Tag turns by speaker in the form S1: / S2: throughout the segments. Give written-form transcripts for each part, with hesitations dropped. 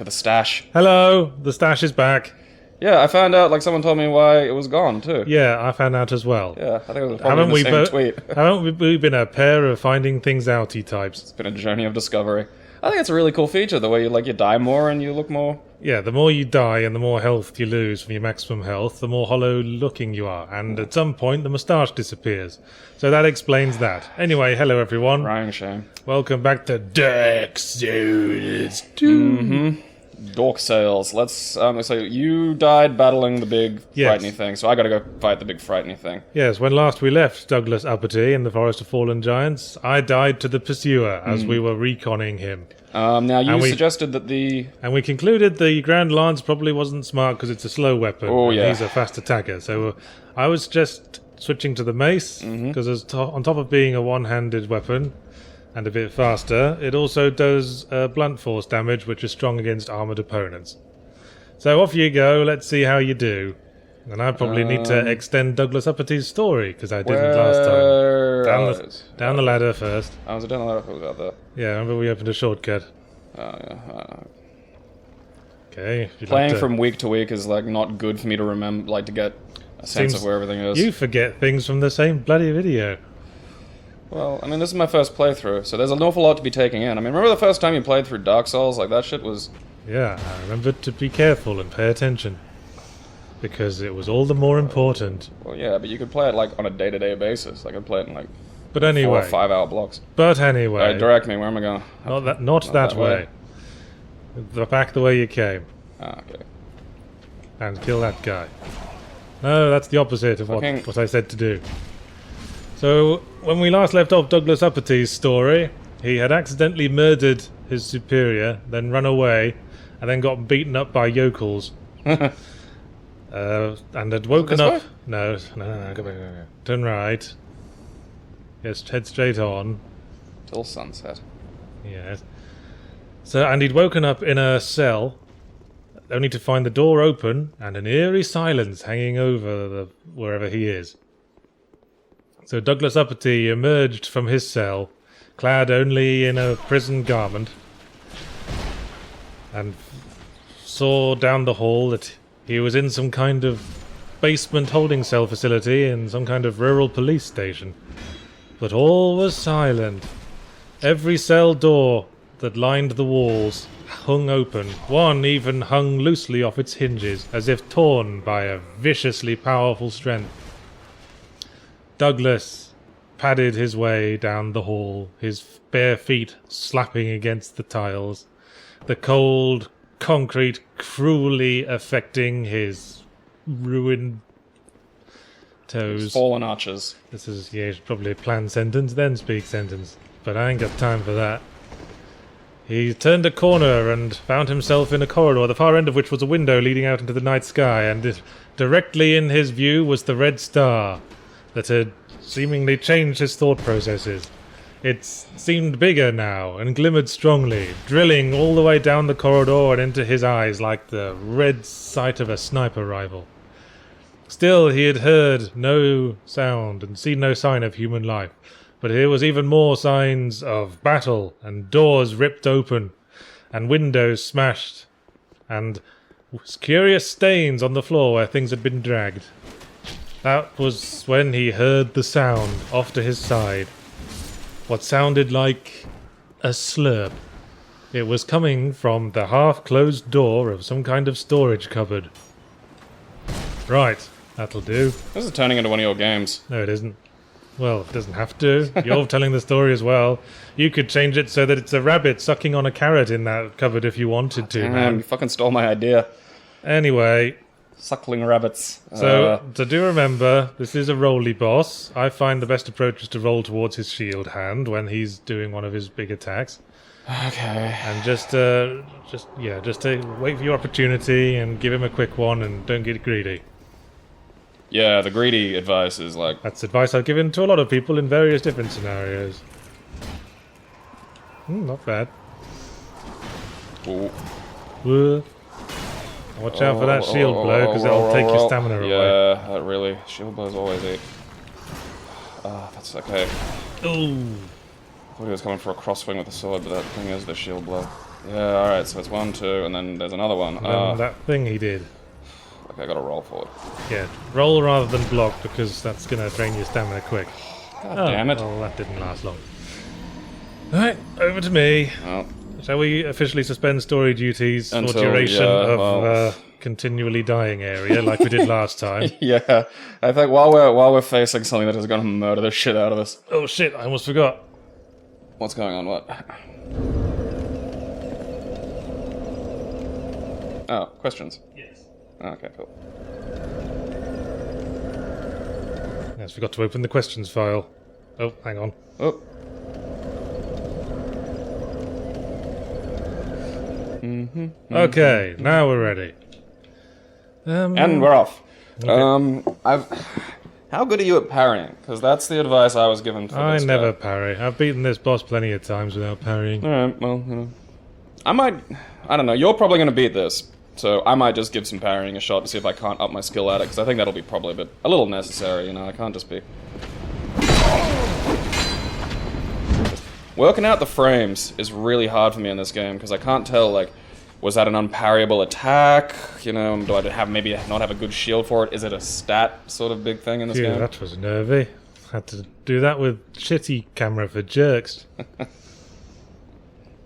S1: Look at the stash.
S2: Hello, the stash is back.
S1: Yeah, I found out, like, someone told me why it was gone, too.
S2: Yeah, I found out as well.
S1: Yeah, I think it was probably the same tweet.
S2: Haven't we been a pair of finding things outy types?
S1: It's been a journey of discovery. I think it's a really cool feature, the way you die more and you look more...
S2: Yeah, the more you die and the more health you lose from your maximum health, the more hollow looking you are. And at some point, the moustache disappears. So that explains that. Anyway, hello everyone.
S1: Crying shame.
S2: Welcome back to Dark Souls 2.
S1: Mm-hmm. Dork sales. Let's, so you died battling the big frightening thing, so I gotta go fight the big frightening thing.
S2: Yes, when last we left Douglas Uppity in the Forest of Fallen Giants, I died to the pursuer as we were reconning him.
S1: Now you suggested that the...
S2: And we concluded the Grand Lance probably wasn't smart because it's a slow weapon.
S1: Oh, yeah.
S2: He's a fast attacker, so I was just switching to the mace, because on top of being a one-handed weapon, and a bit faster, it also does blunt force damage, which is strong against armoured opponents. So off you go, let's see how you do. And I probably need to extend Douglas Uppity's story, because I didn't last time. Down the ladder first.
S1: I was down the ladder, I was out there.
S2: Yeah, remember we opened a shortcut.
S1: Yeah.
S2: Okay.
S1: Playing from week to week is, like, not good for me to remember, like, to get a sense of where everything is.
S2: You forget things from the same bloody video.
S1: Well, I mean, this is my first playthrough, so there's an awful lot to be taking in. I mean, remember the first time you played through Dark Souls? Like, that shit was...
S2: Yeah, I remember to be careful and pay attention. Because it was all the more important.
S1: Well, yeah, but you could play it, like, on a day-to-day basis. I could play it in, like,
S2: but anyway,
S1: 4 or 5 hour blocks.
S2: But anyway...
S1: Alright, direct me, where am I going?
S2: Not that way. Back the way you came.
S1: Ah, okay.
S2: And kill that guy. No, that's the opposite of what I said to do. So, when we last left off Douglas Uppity's story, he had accidentally murdered his superior, then run away, and then got beaten up by yokels. And had woken up... No, go back. Turn right. Yes, head straight on.
S1: Till sunset.
S2: Yes. So, and he'd woken up in a cell, only to find the door open, and an eerie silence hanging over wherever he is. So Douglas Uppity emerged from his cell, clad only in a prison garment, and saw down the hall that he was in some kind of basement holding cell facility in some kind of rural police station. But all was silent. Every cell door that lined the walls hung open. One even hung loosely off its hinges, as if torn by a viciously powerful strength. Douglas padded his way down the hall, his bare feet slapping against the tiles, the cold concrete cruelly affecting his ruined toes.
S1: His fallen arches.
S2: This is, probably a planned sentence, then speak sentence. But I ain't got time for that. He turned a corner and found himself in a corridor, the far end of which was a window leading out into the night sky, and directly in his view was the red star that had seemingly changed his thought processes. It seemed bigger now and glimmered strongly, drilling all the way down the corridor and into his eyes like the red sight of a sniper rifle. Still, he had heard no sound and seen no sign of human life, but here was even more signs of battle, and doors ripped open, and windows smashed, and curious stains on the floor where things had been dragged. That was when he heard the sound off to his side. What sounded like a slurp. It was coming from the half-closed door of some kind of storage cupboard. Right, that'll do.
S1: This is turning into one of your games.
S2: No, it isn't. Well, it doesn't have to. You're telling the story as well. You could change it so that it's a rabbit sucking on a carrot in that cupboard if you wanted to, man.
S1: You fucking stole my idea.
S2: Anyway...
S1: Suckling rabbits.
S2: So do remember, this is a rolly boss. I find the best approach is to roll towards his shield hand when he's doing one of his big attacks.
S1: Okay.
S2: And just wait for your opportunity and give him a quick one and don't get greedy.
S1: Yeah, the greedy advice is like...
S2: That's advice I've given to a lot of people in various different scenarios. Not bad.
S1: Ooh.
S2: Watch out for that shield blow, because it'll take your stamina away.
S1: Yeah, that really. Shield blows always eat. That's okay.
S2: Ooh.
S1: I thought he was coming for a crosswing with the sword, but that thing is the shield blow. Yeah, alright, so it's 1, 2, and then there's another one.
S2: That thing he did.
S1: Okay, I gotta roll forward.
S2: Yeah, roll rather than block, because that's gonna drain your stamina quick.
S1: God damn it.
S2: Well, that didn't last long. Alright, over to me.
S1: Well,
S2: Shall we officially suspend story duties for
S1: Until,
S2: duration
S1: yeah,
S2: of
S1: well.
S2: continually dying area, like we did last time?
S1: yeah, I think while we're facing something that is gonna murder the shit out of us.
S2: Oh shit, I almost forgot.
S1: What's going on, what? Oh, questions?
S2: Yes.
S1: Okay, cool.
S2: Yes, forgot to open the questions file. Oh, hang on.
S1: Oh.
S2: Okay, now we're ready.
S1: And we're off.
S2: Okay.
S1: How good are you at parrying? Because that's the advice I was given for
S2: I
S1: this
S2: never
S1: guy.
S2: parry. I've beaten this boss plenty of times without parrying.
S1: Alright, well, you know. I don't know, you're probably going to beat this. So I might just give some parrying a shot to see if I can't up my skill at it, because I think that'll be probably a little necessary, you know, I can't just be... Working out the frames is really hard for me in this game, because I can't tell, like, was that an unparryable attack? You know, do I maybe not have a good shield for it? Is it a stat sort of big thing in this
S2: Phew,
S1: game?
S2: that was nervy. Had to do that with shitty camera for jerks.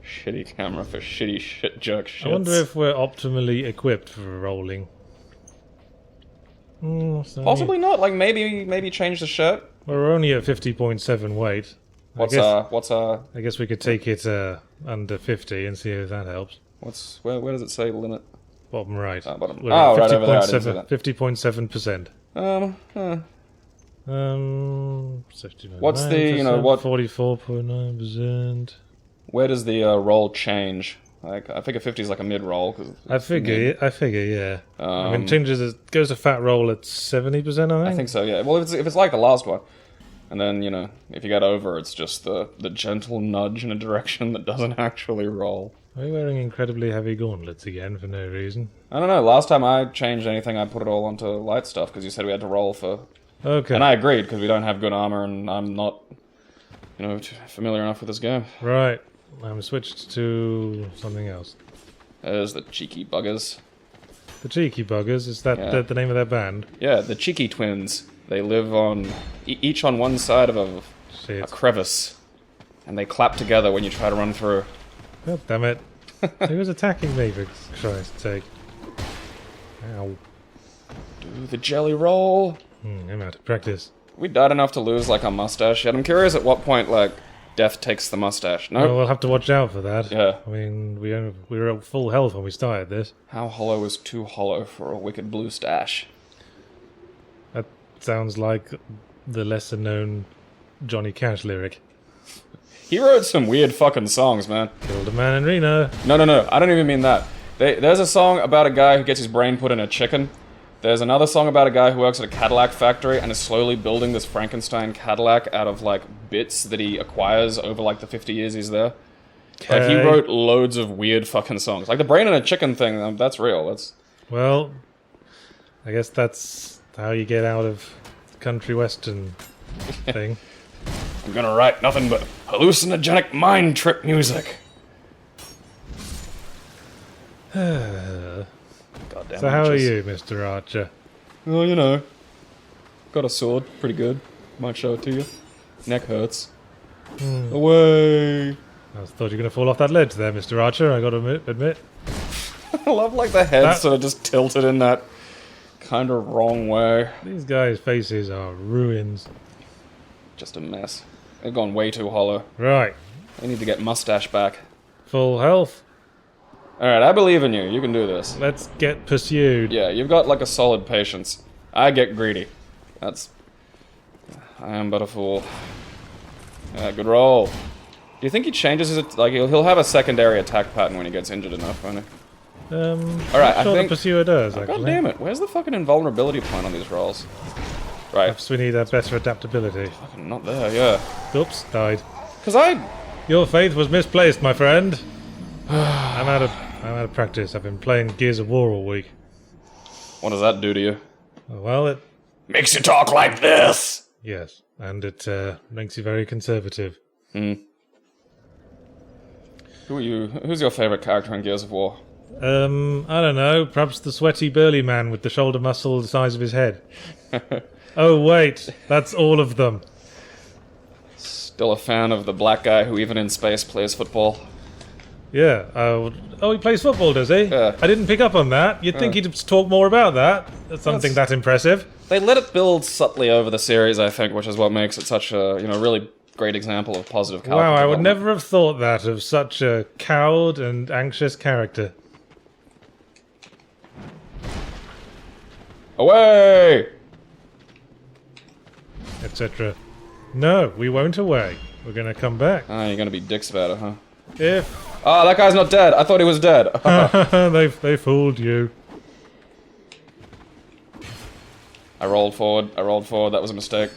S1: Shitty camera for shitty shit jerk shits.
S2: I wonder if we're optimally equipped for rolling.
S1: Possibly not, like maybe change the shirt.
S2: We're only at 50.7 weight.
S1: What's
S2: I guess we could take it under 50 and see if that helps.
S1: where does it say limit?
S2: Bottom right.
S1: Bottom.
S2: We're
S1: Oh,
S2: at
S1: right over there, I didn't see that.
S2: 50.7%. 69%.
S1: What's the, you know, what...
S2: 44.9%.
S1: Where does the roll change? Like, I figure 50 is like a mid-roll.
S2: I figure, yeah. I mean, it goes to fat roll at 70%, I think?
S1: I think so, yeah. Well, if it's like the last one, and then, you know, if you get over, it's just the gentle nudge in a direction that doesn't actually roll.
S2: Are you wearing incredibly heavy gauntlets again for no reason?
S1: I don't know. Last time I changed anything, I put it all onto light stuff, because you said we had to roll for...
S2: Okay.
S1: And I agreed, because we don't have good armor, and I'm not, you know, familiar enough with this game.
S2: Right. I'm switched to something else.
S1: There's the cheeky buggers.
S2: The Cheeky Buggers, is that
S1: Yeah.
S2: the name of their band?
S1: Yeah, the cheeky twins. They live on... each on one side of a
S2: Shit.
S1: crevice. And they clap together when you try to run through.
S2: God damn it. He was attacking me, for Christ's sake. Ow.
S1: Do the jelly roll.
S2: I'm out of practice.
S1: We died enough to lose, like, our mustache yet. I'm curious at what point, like, death takes the mustache. No?
S2: Well, we'll have to watch out for that.
S1: Yeah.
S2: I mean, we were at full health when we started this.
S1: How hollow is too hollow for a wicked blue stash?
S2: That sounds like the lesser-known Johnny Cash lyric.
S1: He wrote some weird fucking songs, man.
S2: Killed a man in Reno.
S1: No, I don't even mean that. There's a song about a guy who gets his brain put in a chicken. There's another song about a guy who works at a Cadillac factory and is slowly building this Frankenstein Cadillac out of, like, bits that he acquires over, like, the 50 years he's there. Like, he wrote loads of weird fucking songs. Like, the brain in a chicken thing, that's real. That's...
S2: Well, I guess that's how you get out of country western thing.
S1: I'm gonna write nothing but hallucinogenic mind trip music. Goddamn.
S2: So how are you, Mr. Archer?
S1: Well, you know. Got a sword. Pretty good. Might show it to you. Neck hurts. Away!
S2: I thought you were going to fall off that ledge there, Mr. Archer, I gotta admit.
S1: I love, like, the head sort of just tilted in that kind of wrong way.
S2: These guys' faces are ruins.
S1: Just a mess. They've gone way too hollow.
S2: Right.
S1: They need to get mustache back.
S2: Full health.
S1: Alright, I believe in you. You can do this.
S2: Let's get pursued.
S1: Yeah, you've got, like, a solid patience. I get greedy. That's... I am but a fool. Yeah, good roll. Do you think he changes his... Like, he'll have a secondary attack pattern when he gets injured enough, won't he?
S2: Alright, I think the pursuer does, actually.
S1: God damn it, where's the fucking invulnerability point on these rolls? Right.
S2: Perhaps we need a better adaptability.
S1: Fucking not there, yeah.
S2: Oops, died. Your faith was misplaced, my friend. I'm out of practice. I've been playing Gears of War all week.
S1: What does that do to you?
S2: Well, it...
S1: Makes you talk like this!
S2: Yes, and it makes you very conservative.
S1: Who are you? Who's your favorite character in Gears of War?
S2: I don't know. Perhaps the sweaty burly man with the shoulder muscle the size of his head. Oh, wait. That's all of them.
S1: Still a fan of the black guy who even in space plays football.
S2: Yeah. Oh, he plays football, does he?
S1: Yeah.
S2: I didn't pick up on that. You'd think he'd talk more about that. That's something that impressive.
S1: They let it build subtly over the series, I think, which is what makes it such a, really great example of positive character
S2: Wow, I would
S1: development.
S2: never have thought that of such a cowed and anxious character.
S1: Away!
S2: Etc. No, we won't away. We're gonna come back.
S1: Ah, you're gonna be dicks about it, huh?
S2: If
S1: Ah, that guy's not dead. I thought he was dead.
S2: they fooled you.
S1: I rolled forward. That was a mistake.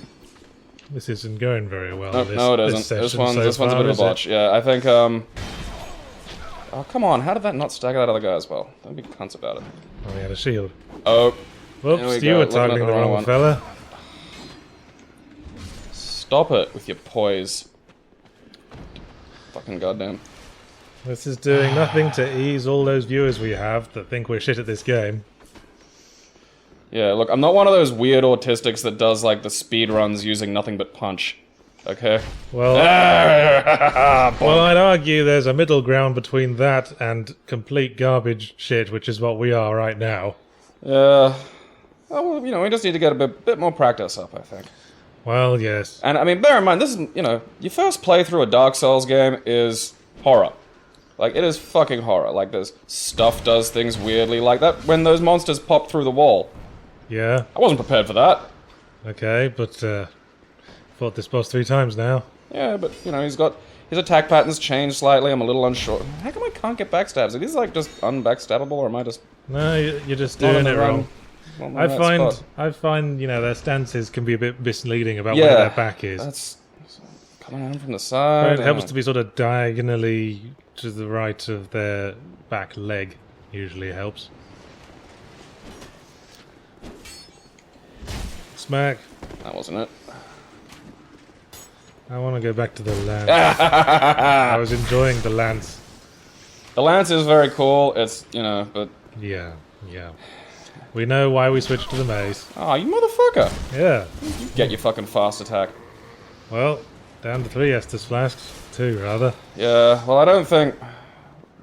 S2: This isn't going very well.
S1: No, it isn't. This one's a bit of a botch. Yeah, I think, Oh, come on. How did that not stagger that other guy as well? Don't be cunts about it.
S2: Oh, he had a shield.
S1: Oh. There we
S2: Whoops,
S1: go,
S2: you were
S1: looking at
S2: targeting
S1: the
S2: the
S1: wrong
S2: wrong
S1: one.
S2: fella.
S1: Stop it with your poise. Fucking goddamn.
S2: This is doing nothing to ease all those viewers we have that think we're shit at this game.
S1: Yeah, look, I'm not one of those weird autistics that does, like, the speed runs using nothing but punch. Okay?
S2: Well, well, I'd argue there's a middle ground between that and complete garbage shit, which is what we are right now.
S1: Yeah. Oh, well, we just need to get a bit more practice up, I think.
S2: Well, yes.
S1: And, I mean, bear in mind, this is, your first playthrough a Dark Souls game is horror. Like, it is fucking horror. Like, there's stuff does things weirdly, like that when those monsters pop through the wall.
S2: Yeah.
S1: I wasn't prepared for that.
S2: Okay, but, fought this boss 3 times now.
S1: Yeah, but, his attack patterns changed slightly, I'm a little unsure. How come I can't get backstabs? Are these, like, just unbackstabbable, or am I just...
S2: No, you're just
S1: not in
S2: doing
S1: the
S2: it wrong.
S1: not in the right spot?
S2: I find, their stances can be a bit misleading about where their back is.
S1: That's coming in from the side.
S2: But it helps to be sort of diagonally to the right of their back leg. Usually helps. Smack.
S1: That wasn't it.
S2: I want to go back to the lance. I was enjoying the lance.
S1: The lance is very cool, it's, but...
S2: Yeah. We know why we switched to the mace.
S1: Oh, you motherfucker!
S2: Yeah.
S1: Get your fucking fast attack.
S2: Well, down to 3 Estus flasks. 2, rather.
S1: Yeah, well, I don't think...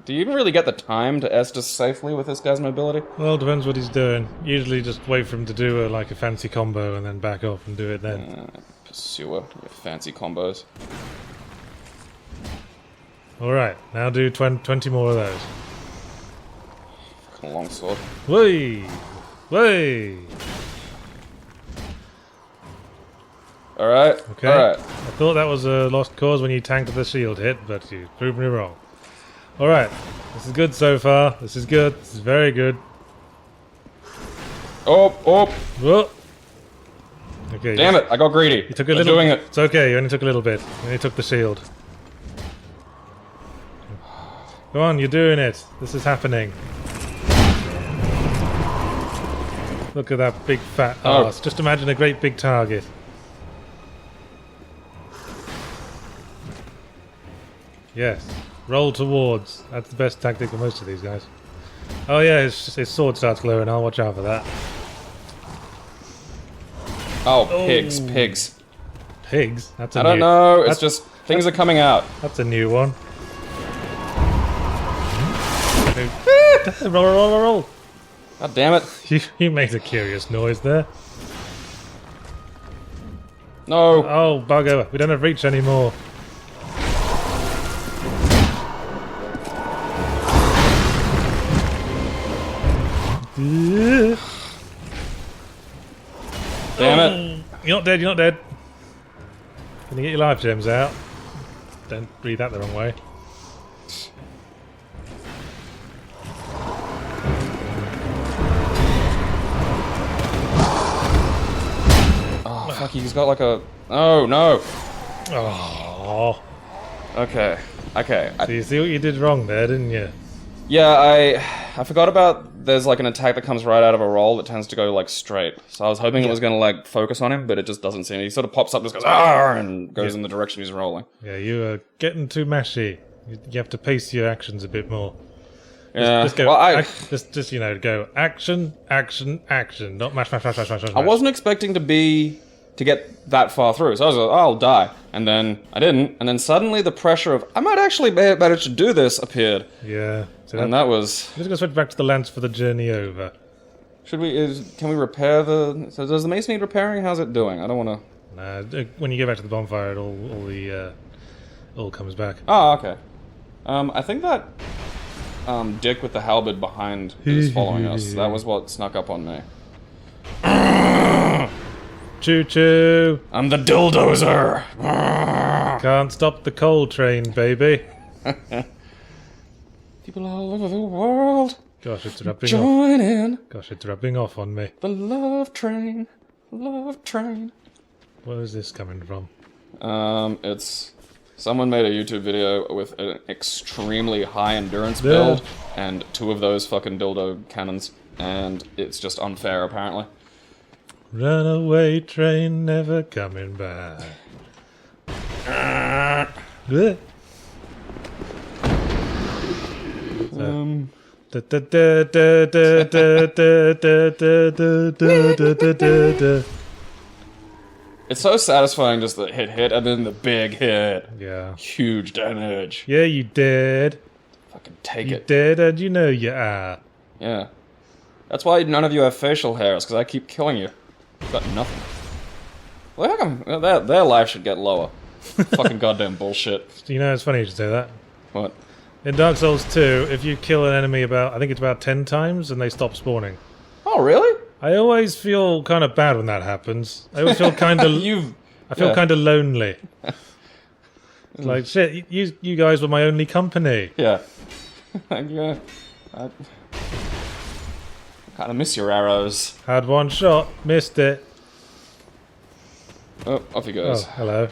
S1: Do you even really get the time to Estus safely with this guy's mobility?
S2: Well, depends what he's doing. Usually just wait for him to do a fancy combo and then back off and do it then.
S1: Pursuer, your fancy combos.
S2: Alright, now do 20 more of those.
S1: Fucking longsword.
S2: Whey! Whey!
S1: Alright,
S2: Okay.
S1: alright.
S2: I thought that was a lost cause when you tanked the shield hit, but you proved me wrong. Alright, this is good so far. This is good. This is very good.
S1: Oh!
S2: Whoa! Okay.
S1: Damn it, I got greedy.
S2: You took a
S1: I'm
S2: little.
S1: doing it.
S2: It's okay. You only took a little bit. You only took the shield. Go on, you're doing it. This is happening. Look at that big fat arse. Just imagine a great big target. Yes. Roll towards. That's the best tactic for most of these guys. Oh yeah, his sword starts glowing. I'll watch out for that.
S1: Oh, pigs.
S2: Pigs? That's a
S1: I don't
S2: new,
S1: know, it's just... Things are coming out.
S2: That's a new one. roll.
S1: God damn it.
S2: You made a curious noise there.
S1: No.
S2: Oh, bugger. We don't have reach anymore.
S1: Damn it.
S2: You're not dead, you're not dead. Can you get your life gems out? Don't read that the wrong way.
S1: Oh, fuck, he's got like a... Oh, no.
S2: Oh.
S1: Okay.
S2: So you see what you did wrong there, didn't you?
S1: Yeah, I forgot about there's like an attack that comes right out of a roll that tends to go like straight. So I was hoping it was going to like focus on him, but it just doesn't seem. He sort of pops up, just goes "Arr!" and goes in the direction he's rolling.
S2: Yeah, you are getting too mashy. You have to pace your actions a bit more.
S1: Yeah.
S2: Just go.
S1: Well,
S2: Just go. Action, action, action. Not mash.
S1: I wasn't expecting to get that far through, so I was like, oh, I'll die. And then I didn't, and then suddenly the pressure of, I might actually manage to do this appeared.
S2: Yeah. So
S1: And that was...
S2: I'm just going to switch back to the lance for the journey over.
S1: Can we repair the... So does the mace need repairing? How's it doing? I don't want to...
S2: Nah, when you go back to the bonfire, it all comes back.
S1: Oh, okay. I think that dick with the halberd behind is following us. That was what snuck up on me.
S2: Choo-choo!
S1: I'm the dildozer!
S2: Can't stop the coal train, baby.
S1: People all over the world
S2: Gosh, it's rubbing off.
S1: join in.
S2: Gosh, it's rubbing off on me.
S1: The love train. Love train.
S2: Where is this coming from?
S1: It's... Someone made a YouTube video with an extremely high endurance build, and 2 of those fucking dildo cannons, and it's just unfair, apparently.
S2: Runaway train never coming back. Bleh.
S1: It's so satisfying just the hit, and then the big hit.
S2: Yeah.
S1: Huge damage.
S2: Yeah, you did.
S1: Fucking take
S2: You
S1: it.
S2: did, and you know you are.
S1: Yeah. That's why none of you have facial hairs, because I keep killing you. You've got nothing. Well, how come their life should get lower? Fucking goddamn bullshit.
S2: You know, it's funny you should say that.
S1: What?
S2: In Dark Souls 2, if you kill an enemy I think it's about 10 times, and they stop spawning.
S1: Oh, really?
S2: I always feel kind of bad when that happens. I always feel kind of... I feel kind of lonely. It's like, shit, you guys were my only company.
S1: Yeah. Yeah. I kind of miss your arrows.
S2: Had one shot, missed it.
S1: Oh, off he
S2: Oh,
S1: goes.
S2: hello.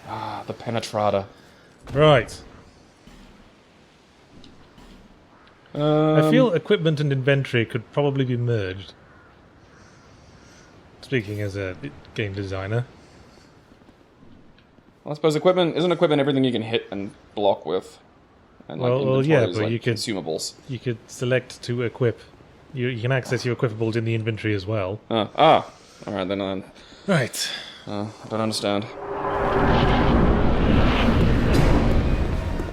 S1: Ah, the penetrata.
S2: Right. I feel
S1: Um,
S2: equipment and inventory could probably be merged. Speaking as a game designer.
S1: I suppose isn't equipment everything you can hit and block with? And like
S2: Well,
S1: inventory
S2: yeah,
S1: is,
S2: but
S1: like,
S2: you could-
S1: consumables.
S2: You could select to equip. You can access your equipables in the inventory as well.
S1: Alright, then
S2: Right.
S1: I don't understand.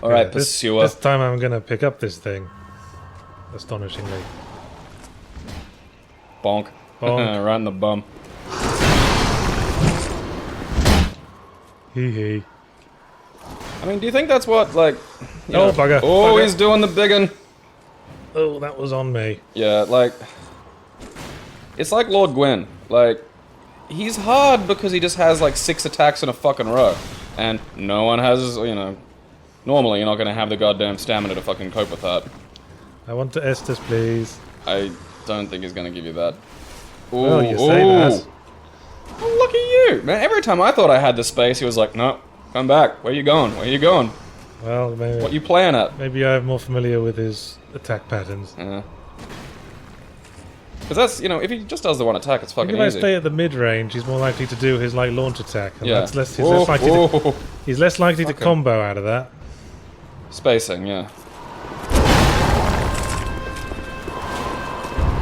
S1: Alright, pursuer.
S2: This time I'm gonna pick up this thing. Astonishingly.
S1: Bonk.
S2: Bonk.
S1: Right in the bum.
S2: Hee hee.
S1: I mean, do you think that's what, like... you
S2: Oh,
S1: know-
S2: bugger.
S1: Oh,
S2: Bugger.
S1: he's doing the biggin'.
S2: Oh, that was on me.
S1: Yeah, like... It's like Lord Gwyn. Like, he's hard because he just has, like, 6 attacks in a fucking row. And no one has, you know... Normally, you're not gonna have the goddamn stamina to fucking cope with that.
S2: I want to Estus, please.
S1: I don't think he's gonna give you that. Ooh,
S2: Well, you say that.
S1: Oh, look at you! Man, every time I thought I had the space, he was like, no, come back. Where you going? Where you going?
S2: Well, maybe,
S1: What you playing at?
S2: maybe I'm more familiar with his attack patterns.
S1: Yeah. Because that's, you know, if he just does the one attack, it's fucking
S2: If I
S1: easy.
S2: stay at the mid-range, he's more likely to do his, like, launch attack. And
S1: Yeah.
S2: that's less, he's less likely to, he's less likely to
S1: Okay.
S2: combo out of that.
S1: Spacing, yeah.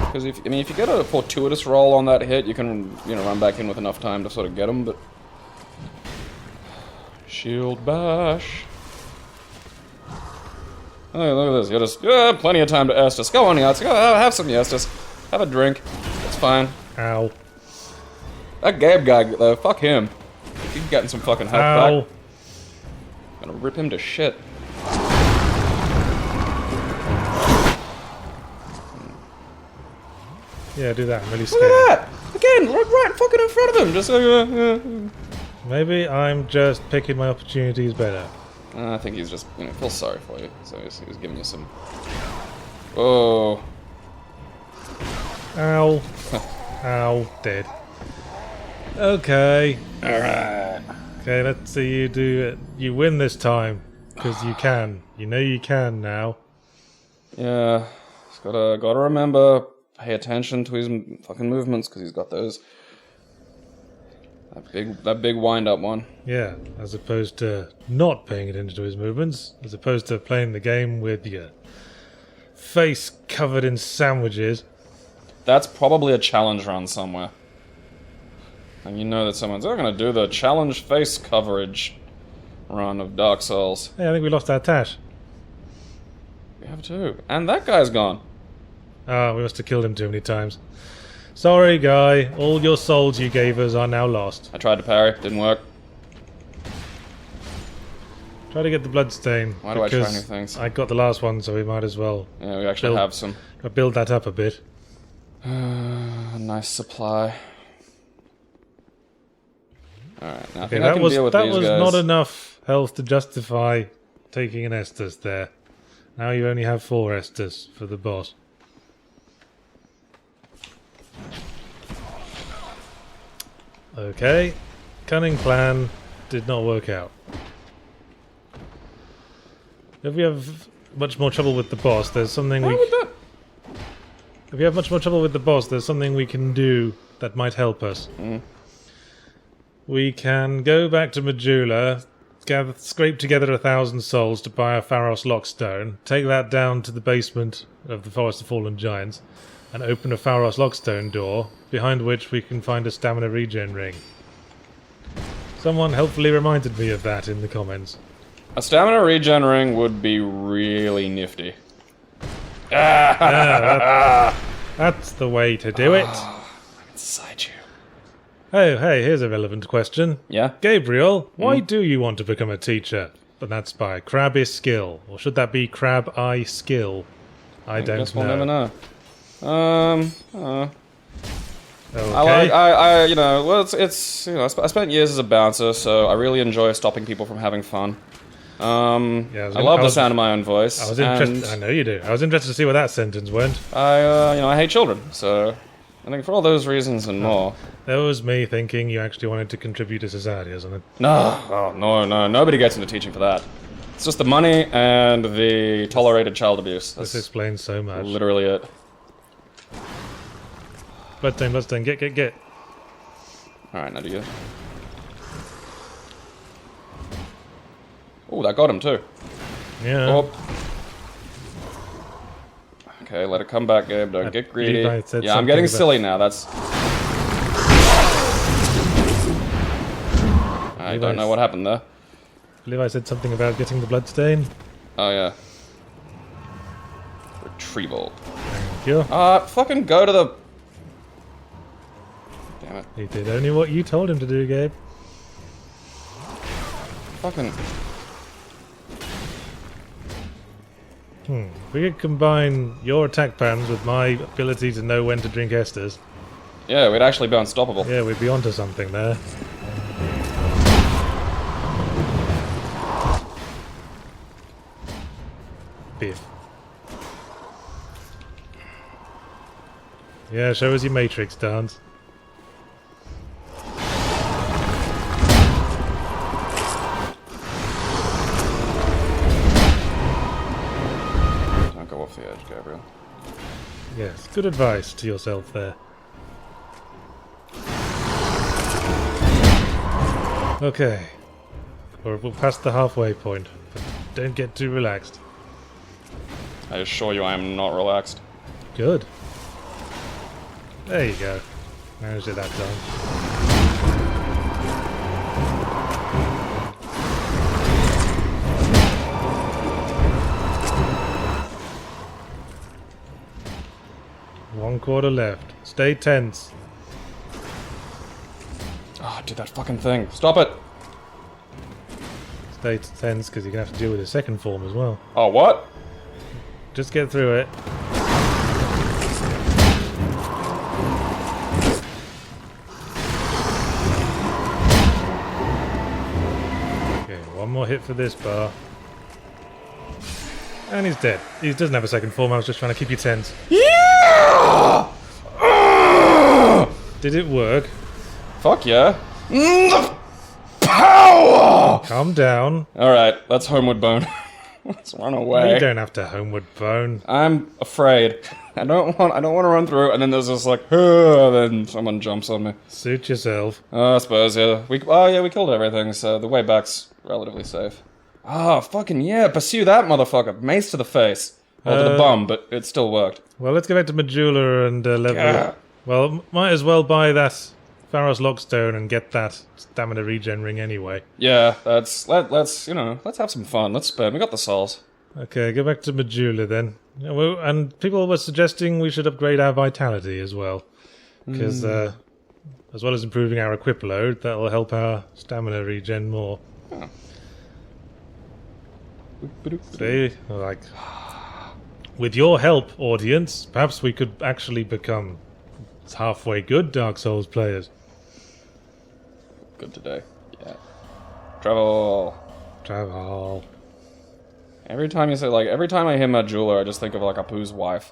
S1: Because if you get a fortuitous roll on that hit, you can, you know, run back in with enough time to sort of get him, but... Shield bash. Oh, look at this. You have plenty of time to Estus. Go on, Yachts. Go have some Estus. Have a drink. It's fine.
S2: Ow.
S1: That Gabe guy, though, fuck him. He's getting some fucking health
S2: Ow.
S1: back. Gonna rip him to shit.
S2: Yeah, do that. I'm really
S1: Look
S2: scared.
S1: at that! Again, right fucking in front of him. Just
S2: Maybe I'm just picking my opportunities better.
S1: I think he's just, you know, feels sorry for you. So he's giving you some... Oh.
S2: Ow. Ow. Dead. Okay.
S1: Alright.
S2: Okay, let's see you do it. You win this time. Because you can. You know you can now.
S1: Yeah. He's gotta remember, pay attention to his fucking movements, because he's got those That big wind-up one.
S2: Yeah, as opposed to not paying attention to his movements, as opposed to playing the game with your face covered in sandwiches.
S1: That's probably a challenge run somewhere. And you know that someone's going to do the challenge face coverage run of Dark Souls.
S2: Hey, I think we lost our Tash.
S1: We have too. And that guy's gone.
S2: Ah, we must have killed him too many times. Sorry, guy. All your souls you gave us are now lost.
S1: I tried to parry. Didn't work.
S2: Try to get the bloodstain.
S1: Why do I try new things?
S2: I got the last one, so we might as well.
S1: Yeah, we actually have some.
S2: Build that up a bit.
S1: Nice supply. Alright, now I think
S2: that
S1: I can
S2: was
S1: deal with these guys.
S2: not enough health to justify taking an Estus there. Now you only have 4 Estus for the boss. Okay. Cunning plan did not work out. If we have much more trouble with the boss, there's something If we have much more trouble with the boss, there's something we can do that might help us. We can go back to Majula, scrape together 1,000 souls to buy a Pharos Lockstone, take that down to the basement of the Forest of Fallen Giants, and open a Pharos Lockstone door, behind which we can find a stamina regen ring. Someone helpfully reminded me of that in the comments.
S1: A stamina regen ring would be really nifty.
S2: That's the way to do it.
S1: I'm inside you.
S2: Oh, hey, here's a relevant question.
S1: Yeah?
S2: Gabriel, why do you want to become a teacher? But that's by Crab is skill. Or should that be Crab I skill? I don't
S1: guess
S2: know.
S1: we'll never know.
S2: Okay.
S1: I you know, well, it's you know, I spent years as a bouncer, so I really enjoy stopping people from having fun. I love the sound of my own voice.
S2: I was interested. I know you do. I was interested to see what that sentence went.
S1: I hate children, so I think for all those reasons and more.
S2: That was me thinking you actually wanted to contribute to society or something.
S1: No, nobody gets into teaching for that. It's just the money and the tolerated child abuse. That's
S2: this explains so much.
S1: literally it.
S2: Bloodstain, get.
S1: Alright, now do you. Oh, that got him too.
S2: Yeah.
S1: Oh. Okay, let it come back, Gabe. Don't get greedy. Yeah, I'm getting silly now. That's... I don't know what happened there.
S2: I believe I said something about getting the bloodstain.
S1: Oh, yeah. Retrieval.
S2: Thank you.
S1: Fucking go to the... Damn it.
S2: He did only what you told him to do, Gabe.
S1: Fucking...
S2: We could combine your attack patterns with my ability to know when to drink esters.
S1: Yeah, we'd actually be unstoppable.
S2: Yeah, we'd be onto something there. Biff. Yeah, show us your Matrix dance.
S1: Don't go off the edge, Gabriel.
S2: Yes, good advice to yourself there. Okay. We're past the halfway point, but don't get too relaxed.
S1: I assure you I am not relaxed.
S2: Good. There you go. Managed it that time. One quarter left. Stay tense.
S1: Oh, did that fucking thing. Stop it!
S2: Stay tense because you're going to have to deal with the second form as well.
S1: Oh, what?
S2: Just get through it. Okay, one more hit for this bar. And he's dead. He doesn't have a second form, I was just trying to keep you tense.
S1: Yeah!
S2: Did it work?
S1: Fuck yeah. The power!
S2: Calm down.
S1: Alright, that's Homeward Bone. Let's run
S2: You
S1: away.
S2: don't have to homeward phone.
S1: I'm afraid. I don't want to run through, and then there's this like, then someone jumps on me.
S2: Suit yourself.
S1: I suppose, yeah. We killed everything, so the way back's relatively safe. Oh, fucking yeah, pursue that motherfucker. Mace to the face. Or to the bum, but it still worked.
S2: Well, let's go back to Majula and level.
S1: Yeah.
S2: Well, might as well buy that Pharos Lockstone and get that stamina regen ring anyway.
S1: Yeah, let's have some fun. Let's spin. We got the souls.
S2: Okay, go back to Majula then. Yeah, well, and people were suggesting we should upgrade our vitality as well. Because, as well as improving our equip load, that will help our stamina regen more.
S1: Oh.
S2: See? Like, with your help, audience, perhaps we could actually become halfway good Dark Souls players.
S1: Good today. Yeah. Travel. Every time you say, every time I hear Majula, I just think of, Apu's wife.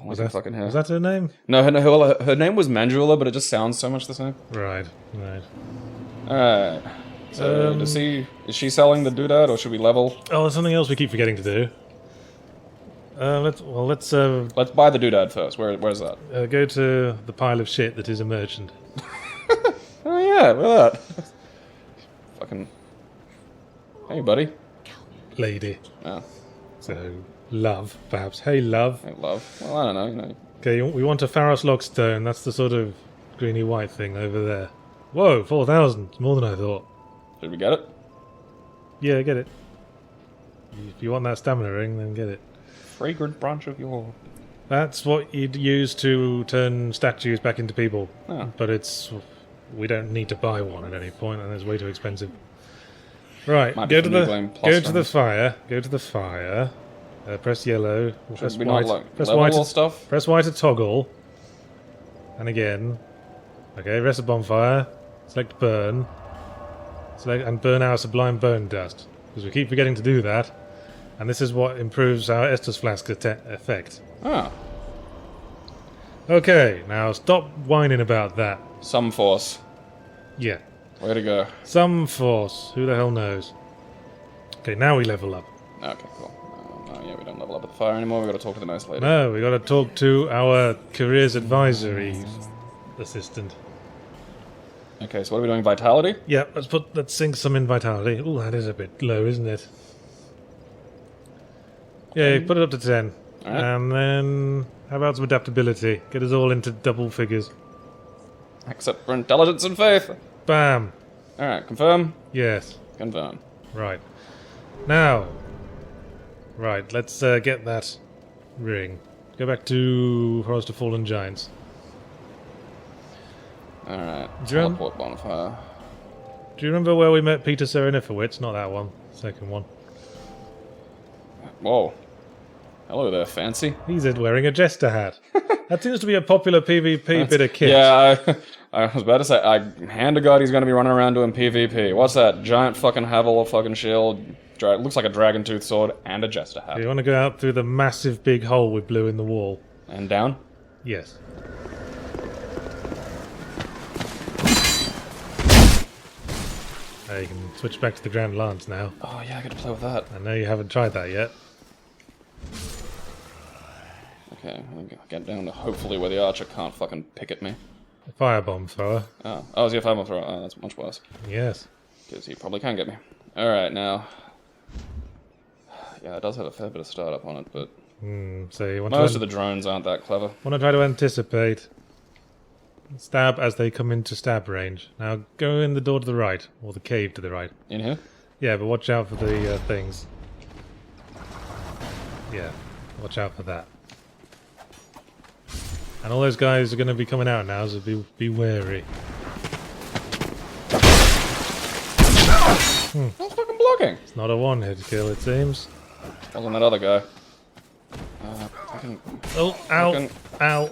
S2: Was that her name?
S1: No, her name was Majula, but it just sounds so much the same.
S2: Right.
S1: Alright. So, is she selling the doodad, or should we level?
S2: Oh, there's something else we keep forgetting to do. Let's
S1: buy the doodad first. Where's that?
S2: go to the pile of shit that is a merchant.
S1: Oh yeah, look at that. Fucking. Hey, buddy.
S2: Lady.
S1: Oh.
S2: So, love, perhaps. Hey, love.
S1: Hey, love. Well, I don't know.
S2: Okay, we want a Pharos Lockstone. That's the sort of greeny white thing over there. Whoa, 4,000. It's more than I thought.
S1: Should we get it?
S2: Yeah, get it. If you want that stamina ring, then get it.
S1: Fragrant branch of your...
S2: That's what you'd use to turn statues back into people.
S1: Oh.
S2: But we don't need to buy one at any point, and it's way too expensive. Right,
S1: Might
S2: go
S1: be
S2: to
S1: for New Blame Plus
S2: the
S1: ones.
S2: fire. Go to the fire. Press yellow. Press
S1: Should we
S2: white.
S1: not
S2: Press
S1: level
S2: white.
S1: all stuff?
S2: Press Y to toggle. And again. Okay, rest a bonfire. Select burn. Select and burn our sublime bone dust. Because we keep forgetting to do that. And this is what improves our Estus Flask effect.
S1: Ah.
S2: Okay, now stop whining about that.
S1: Some force.
S2: Yeah.
S1: Way to go.
S2: Some force. Who the hell knows? Okay, now we level up.
S1: Okay, cool. Yeah, we don't level up at the fire anymore. We gotta talk to the nice lady.
S2: No, we gotta talk to our careers advisory assistant.
S1: Okay, so what are we doing? Vitality?
S2: Yeah, let's sink some in vitality. Ooh, that is a bit low, isn't it? Yeah, put it up to 10.
S1: Alright.
S2: And then, how about some adaptability? Get us all into double figures.
S1: Except for intelligence and faith.
S2: Bam!
S1: Alright, confirm.
S2: Yes.
S1: Confirm.
S2: Right. Now. Right, let's get that ring. Go back to Forest of Fallen Giants.
S1: Alright.
S2: Do you
S1: Teleport bonfire.
S2: Do you remember where we met Peter Serenifowitz? Not that one. Second one.
S1: Whoa. Hello there, fancy.
S2: He's wearing a jester hat. That seems to be a popular PvP bit of kit.
S1: Yeah, I was about to say, hand to God, he's going to be running around doing PvP. What's that? Giant fucking Havel, fucking shield, looks like a dragon tooth sword, and a jester hat.
S2: You want to go out through the massive big hole we blew in the wall?
S1: And down?
S2: Yes. You can switch back to the Grand Lance now.
S1: Oh yeah, I get to play with that.
S2: I know you haven't tried that yet.
S1: Okay, I'll get down to hopefully where the archer can't fucking pick at me.
S2: A firebomb thrower.
S1: Oh, is he a firebomb thrower? Oh, that's much worse.
S2: Yes.
S1: Because he probably can get me. Alright, now... Yeah, it does have a fair bit of startup on it, but...
S2: So you want
S1: most of the drones aren't that clever.
S2: Want to try to anticipate. Stab as they come into stab range. Now go in the door to the right, or the cave to the right.
S1: In here?
S2: Yeah, but watch out for the things. Yeah, watch out for that. And all those guys are going to be coming out now, so be wary.
S1: That's fucking blocking!
S2: It's not a one-hit kill, it seems.
S1: Wasn't that other guy.
S2: Oh, ow, ow.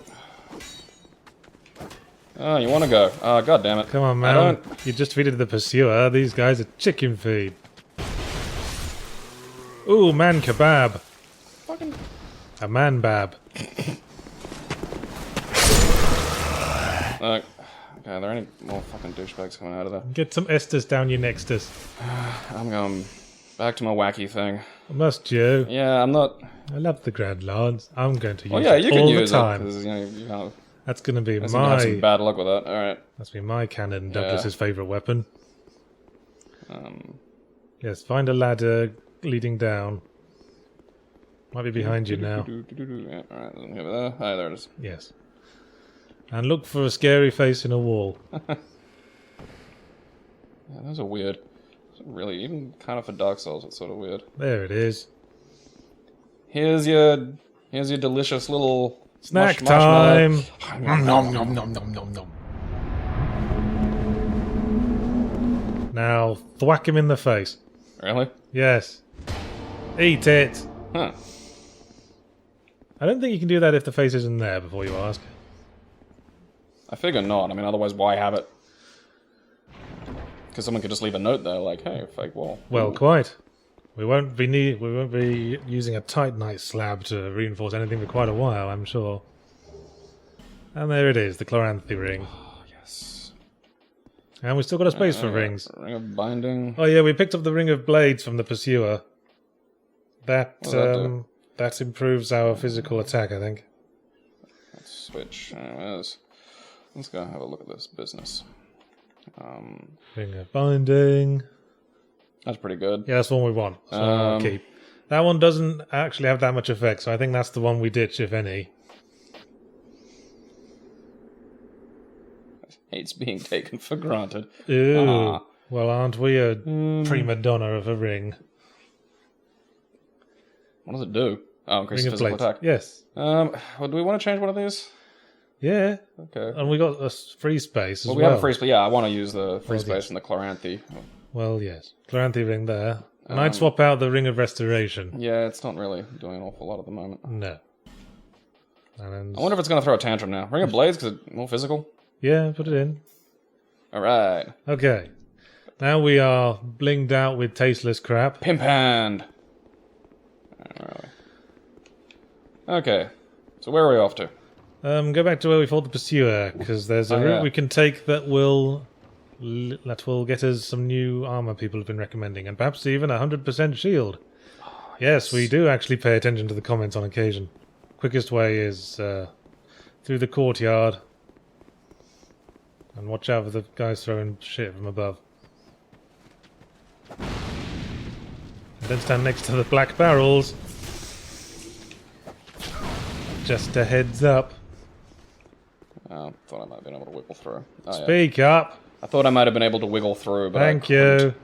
S1: Oh, you want to go? Oh, god damn it.
S2: Come on, man. You just defeated the pursuer. These guys are chicken feed. Ooh, man kebab.
S1: Fucking...
S2: A man bab.
S1: Okay, are there any more fucking douchebags coming out of there?
S2: Get some Estus down your Nextus.
S1: I'm going back to my wacky thing.
S2: Must you?
S1: Yeah, I'm not...
S2: I love the Grand Lance. I'm going to use
S1: yeah, you
S2: it
S1: can
S2: all
S1: use
S2: the time.
S1: it, because, you know, you kind of...
S2: That's going to be
S1: I seem to have some
S2: my...
S1: bad luck with that. Alright.
S2: That's be my cannon, Douglas's favourite weapon.
S1: Um...
S2: Yes, find a ladder leading down. Might be behind you now.
S1: Yeah, alright, there. Hi, there it is.
S2: Yes. And look for a scary face in a wall.
S1: Yeah, those are weird. Really, even kind of for Dark Souls, it's sort of weird.
S2: There it is.
S1: Here's your delicious little
S2: Snack time!
S1: Nom nom nom nom nom nom.
S2: Now, thwack him in the face.
S1: Really?
S2: Yes. Eat it!
S1: Huh.
S2: I don't think you can do that if the face isn't there before you ask.
S1: I figure not. I mean, otherwise, why have it? Because someone could just leave a note there, like, "Hey, fake wall."
S2: Well, quite. We won't be using a titanite slab to reinforce anything for quite a while, I'm sure. And there it is, the Chloranthy ring.
S1: Oh, yes.
S2: And we've still got a space for rings.
S1: Ring of binding.
S2: Oh yeah, we picked up the ring of blades from the pursuer. That
S1: What does that do?
S2: that improves our physical attack, I think.
S1: Let's switch. Anyways, let's go have a look at this business.
S2: Ring of binding.
S1: That's pretty good.
S2: Yeah, that's the one we want. So I'll keep. That one doesn't actually have that much effect, so I think that's the one we ditch, if any.
S1: Hates being taken for granted.
S2: Ooh. Well, aren't we a prima donna of a ring?
S1: What does it do? Oh, increase
S2: Ring of
S1: physical
S2: blades.
S1: attack.
S2: Yes.
S1: Well, do we want to change one of these?
S2: Yeah.
S1: Okay.
S2: And we got a free space as well.
S1: We have a free space. Yeah, I want to use the free
S2: Well,
S1: space
S2: yes.
S1: from the Chloranthy.
S2: Well, yes. Chloranthy ring there. And I'd swap out the ring of restoration.
S1: Yeah, it's not really doing an awful lot at the moment.
S2: No. And
S1: I wonder if it's going to throw a tantrum now. Ring of Blades, because it's more physical.
S2: yeah, put it in.
S1: Alright.
S2: Okay. Now we are blinged out with tasteless crap.
S1: Pimp hand! Where are we? Okay. So where are we off to?
S2: Go back to where we fought the pursuer, because there's a route we can take that will get us some new armor people have been recommending, and perhaps even 100% shield. Oh, yes, we do actually pay attention to the comments on occasion. Quickest way is through the courtyard, and watch out for the guys throwing shit from above. And then stand next to the black barrels. Just a heads up.
S1: Oh, thought I might have been able to wiggle through. Oh,
S2: Speak up.
S1: I thought I might have been able to wiggle through, but
S2: Thank you.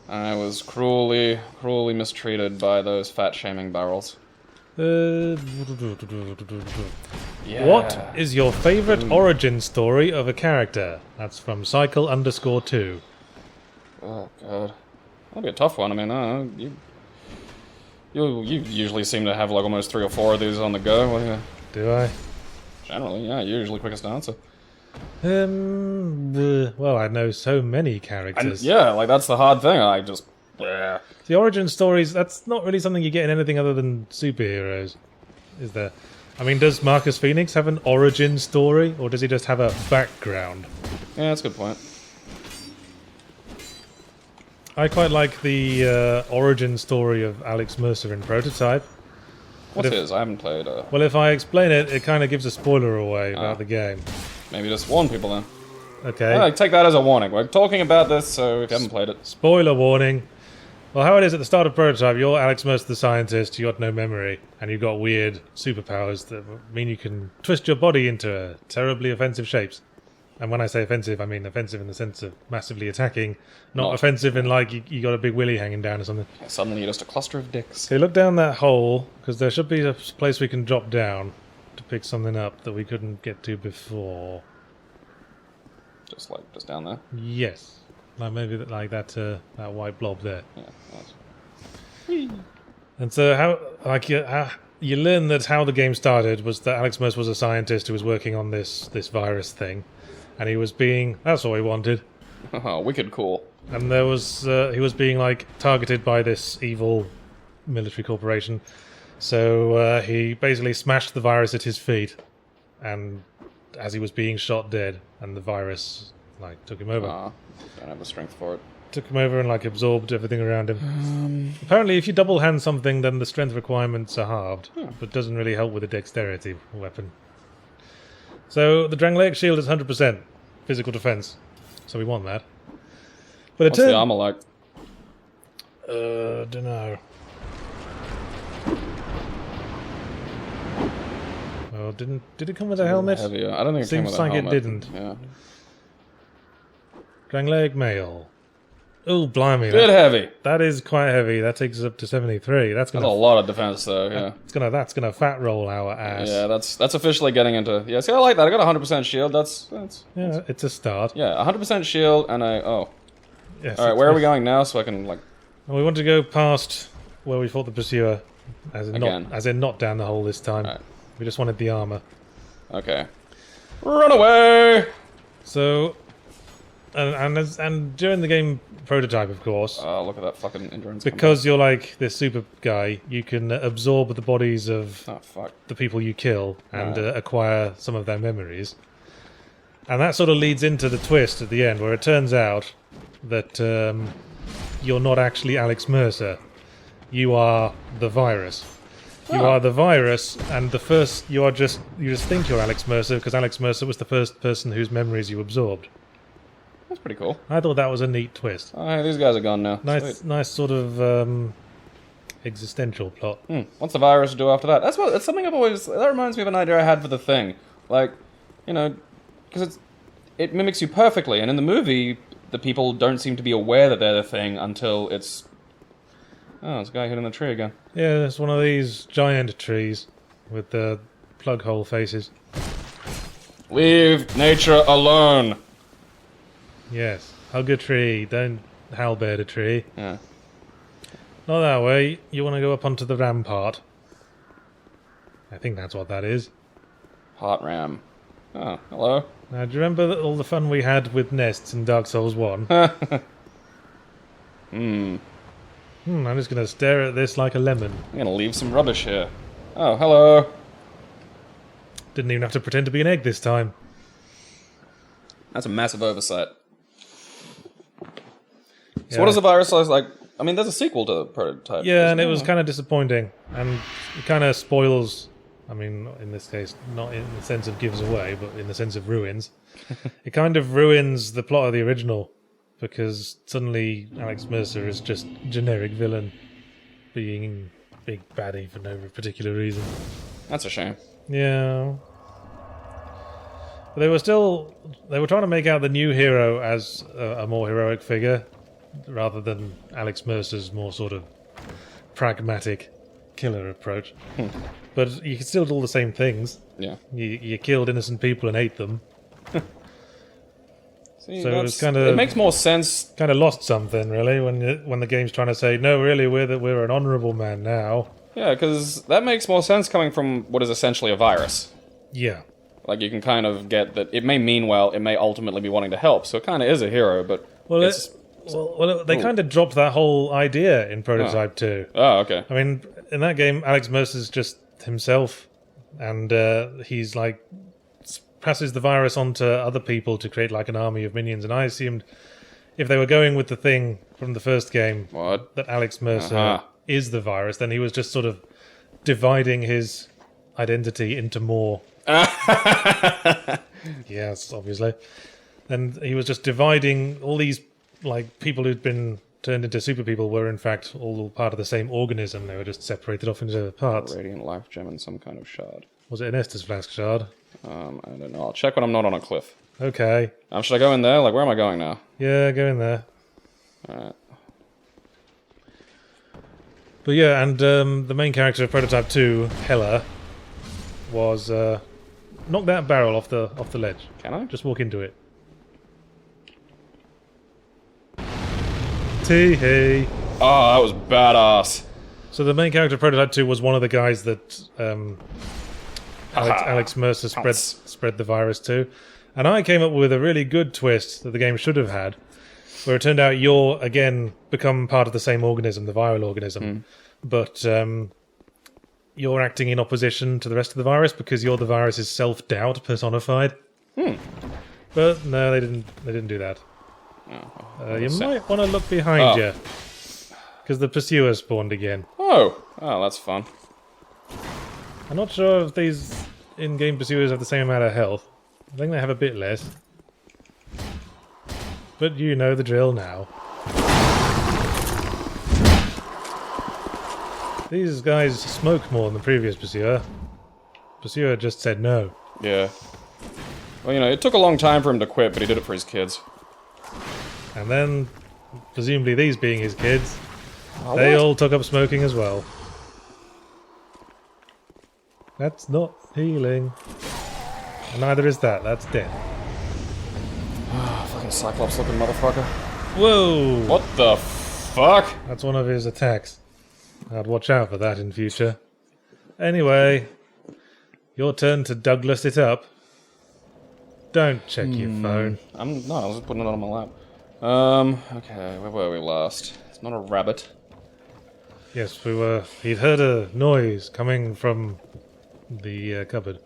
S1: I was cruelly mistreated by those fat-shaming barrels.
S2: Yeah.
S1: Yeah.
S2: What is your favourite origin story of a character? That's from Cycle_2.
S1: Oh, God. That'll be a tough one. I mean, I don't know, you usually seem to have like almost 3 or 4 of these on the go. What do you...
S2: Do I?
S1: Generally, yeah, you're usually quickest to answer.
S2: Well, I know so many characters.
S1: And, yeah, like that's the hard thing. I just... Yeah.
S2: The origin stories, that's not really something you get in anything other than superheroes, is there? I mean, does Marcus Phoenix have an origin story, or does he just have a background?
S1: Yeah, that's a good point.
S2: I quite like the origin story of Alex Mercer in Prototype.
S1: What's his? I haven't played.
S2: Well, if I explain it, it kind of gives a spoiler away about the game.
S1: Maybe just warn people then.
S2: Okay.
S1: Yeah, take that as a warning. We're talking about this, so if you haven't played it.
S2: Spoiler warning. Well, how it is at the start of Prototype, you're Alex Mercer the scientist, you got no memory, and you've got weird superpowers that mean you can twist your body into terribly offensive shapes. And when I say offensive, I mean offensive in the sense of massively attacking, not offensive in like you got a big willy hanging down or something.
S1: Yeah, suddenly you're just a cluster of dicks.
S2: So you look down that hole, because there should be a place we can drop down to pick something up that we couldn't get to before.
S1: Just down there.
S2: Yes. Like maybe like that white blob there.
S1: Yeah. Nice.
S2: And so how you learn that how the game started was that Alex Mercer was a scientist who was working on this virus thing, and he was being that's what we wanted.
S1: Oh, wicked cool.
S2: And there was he was being like targeted by this evil military corporation. So he basically smashed the virus at his feet, and as he was being shot dead, and the virus like took him over.
S1: Don't have the strength for it.
S2: took him over and like absorbed everything around him. Apparently, if you double hand something, then the strength requirements are halved, but doesn't really help with the dexterity weapon. So the Drangleic shield is 100% physical defense, so we want that. But
S1: What's the armor like?
S2: Don't know. Well, did it come with a helmet?
S1: Heavier. I don't think it came
S2: Seems
S1: with a
S2: like
S1: helmet.
S2: it didn't.
S1: Yeah.
S2: Drangleic mail. Oh, blimey!
S1: Bit heavy.
S2: That is quite heavy. That takes us up to 73. That's
S1: That's a
S2: gonna
S1: lot of defense, though. Yeah.
S2: that's gonna fat roll our ass.
S1: Yeah, that's officially getting into. Yeah, see, I like that. I got 100% shield. That's
S2: Yeah, it's a start.
S1: yeah, 100% shield and a oh.
S2: Yes,
S1: All right, where are we going now? So I can like.
S2: We want to go past where we fought the pursuer, as in
S1: Again.
S2: not down the hole this time.
S1: Right.
S2: We just wanted the armor.
S1: Okay. Run away!
S2: So, and during the game prototype, of course,
S1: Oh, look at that fucking endurance.
S2: because you're like this super guy, you can absorb the bodies of
S1: Oh fuck.
S2: the people you kill and acquire some of their memories. And that sort of leads into the twist at the end, where it turns out that you're not actually Alex Mercer. You are the virus. You
S1: Oh.
S2: are the virus, and you just think you're Alex Mercer because Alex Mercer was the first person whose memories you absorbed.
S1: That's pretty cool.
S2: I thought that was a neat twist.
S1: Oh, hey, these guys are gone now.
S2: Nice sort of existential plot.
S1: What's the virus do after that? That's something I've always. That reminds me of an idea I had for the Thing. Like, you know, because it mimics you perfectly, and in the movie, the people don't seem to be aware that they're the Thing until it's. Oh, there's a guy hitting the tree again.
S2: Yeah, it's one of these giant trees with the plug hole faces.
S1: Leave nature alone.
S2: Yes, hug a tree, don't halberd a tree.
S1: Yeah.
S2: Not that way, you want to go up onto the rampart. I think that's what that is.
S1: Heart ram. Oh, hello.
S2: Now, do you remember all the fun we had with nests in Dark Souls 1? I'm just going to stare at this like a lemon.
S1: I'm gonna leave some rubbish here. Oh, hello.
S2: Didn't even have to pretend to be an egg this time.
S1: That's a massive oversight. So
S2: Yeah.
S1: what does the virus look like? I mean, there's a sequel to the prototype.
S2: Yeah, and it
S1: isn't
S2: was
S1: there?
S2: kind of disappointing. And it kind of spoils, I mean, in this case, not in the sense of gives away, but in the sense of ruins. It kind of ruins the plot of the original, because suddenly Alex Mercer is just generic villain, being big baddie for no particular reason.
S1: That's a shame.
S2: Yeah. But they were trying to make out the new hero as a more heroic figure, rather than Alex Mercer's more sort of pragmatic killer approach. But you can still do all the same things.
S1: Yeah.
S2: You killed innocent people and ate them.
S1: See,
S2: So it was
S1: it makes more sense.
S2: Kind of lost something, really, when the game's trying to say, no, really, we're an honourable man now.
S1: Yeah, because that makes more sense coming from what is essentially a virus.
S2: Yeah.
S1: Like, you can kind of get that it may mean well, it may ultimately be wanting to help, so it kind of is a hero, but
S2: Well,
S1: it's...
S2: they kind of dropped that whole idea in Prototype 2.
S1: Oh, okay.
S2: I mean, in that game, Alex Mercer's just himself, and he's like passes the virus on to other people to create like an army of minions. And I assumed if they were going with the thing from the first game,
S1: What?
S2: that Alex Mercer is the virus, then he was just sort of dividing his identity into more. Yes, obviously. And he was just dividing all these like people who'd been turned into super people were in fact all part of the same organism. They were just separated off into parts.
S1: Radiant life gem and some kind of shard.
S2: Was it an Estus flask shard?
S1: I don't know. I'll check when I'm not on a cliff.
S2: Okay.
S1: Should I go in there? Like, where am I going now?
S2: Yeah, go in there.
S1: Alright.
S2: But yeah, and the main character of Prototype 2, Hella, was knock that barrel off the ledge.
S1: Can I?
S2: Just walk into it. Tee-hee.
S1: Oh, that was badass.
S2: So the main character of Prototype 2 was one of the guys that Alex Mercer spread the virus to. And I came up with a really good twist that the game should have had, where it turned out you're, again, become part of the same organism, the viral organism, but you're acting in opposition to the rest of the virus because you're the virus's self-doubt personified. But no, they didn't do that. You might want to look behind you. Because the pursuer spawned again.
S1: Oh, that's fun.
S2: I'm not sure if these in-game pursuers have the same amount of health. I think they have a bit less. But you know the drill now. These guys smoke more than the previous pursuer. Pursuer just said no.
S1: Yeah. Well, you know, it took a long time for him to quit, but he did it for his kids.
S2: And then, presumably these being his kids, they all took up smoking as well. That's not healing. And neither is that, that's death.
S1: Fucking Cyclops looking motherfucker.
S2: Whoa!
S1: What the fuck?
S2: That's one of his attacks. I'd watch out for that in future. Anyway, your turn to Douglas it up. Don't check your phone.
S1: I was just putting it on my lap. Okay, where were we last? It's not a rabbit.
S2: Yes, he'd heard a noise coming from the cupboard.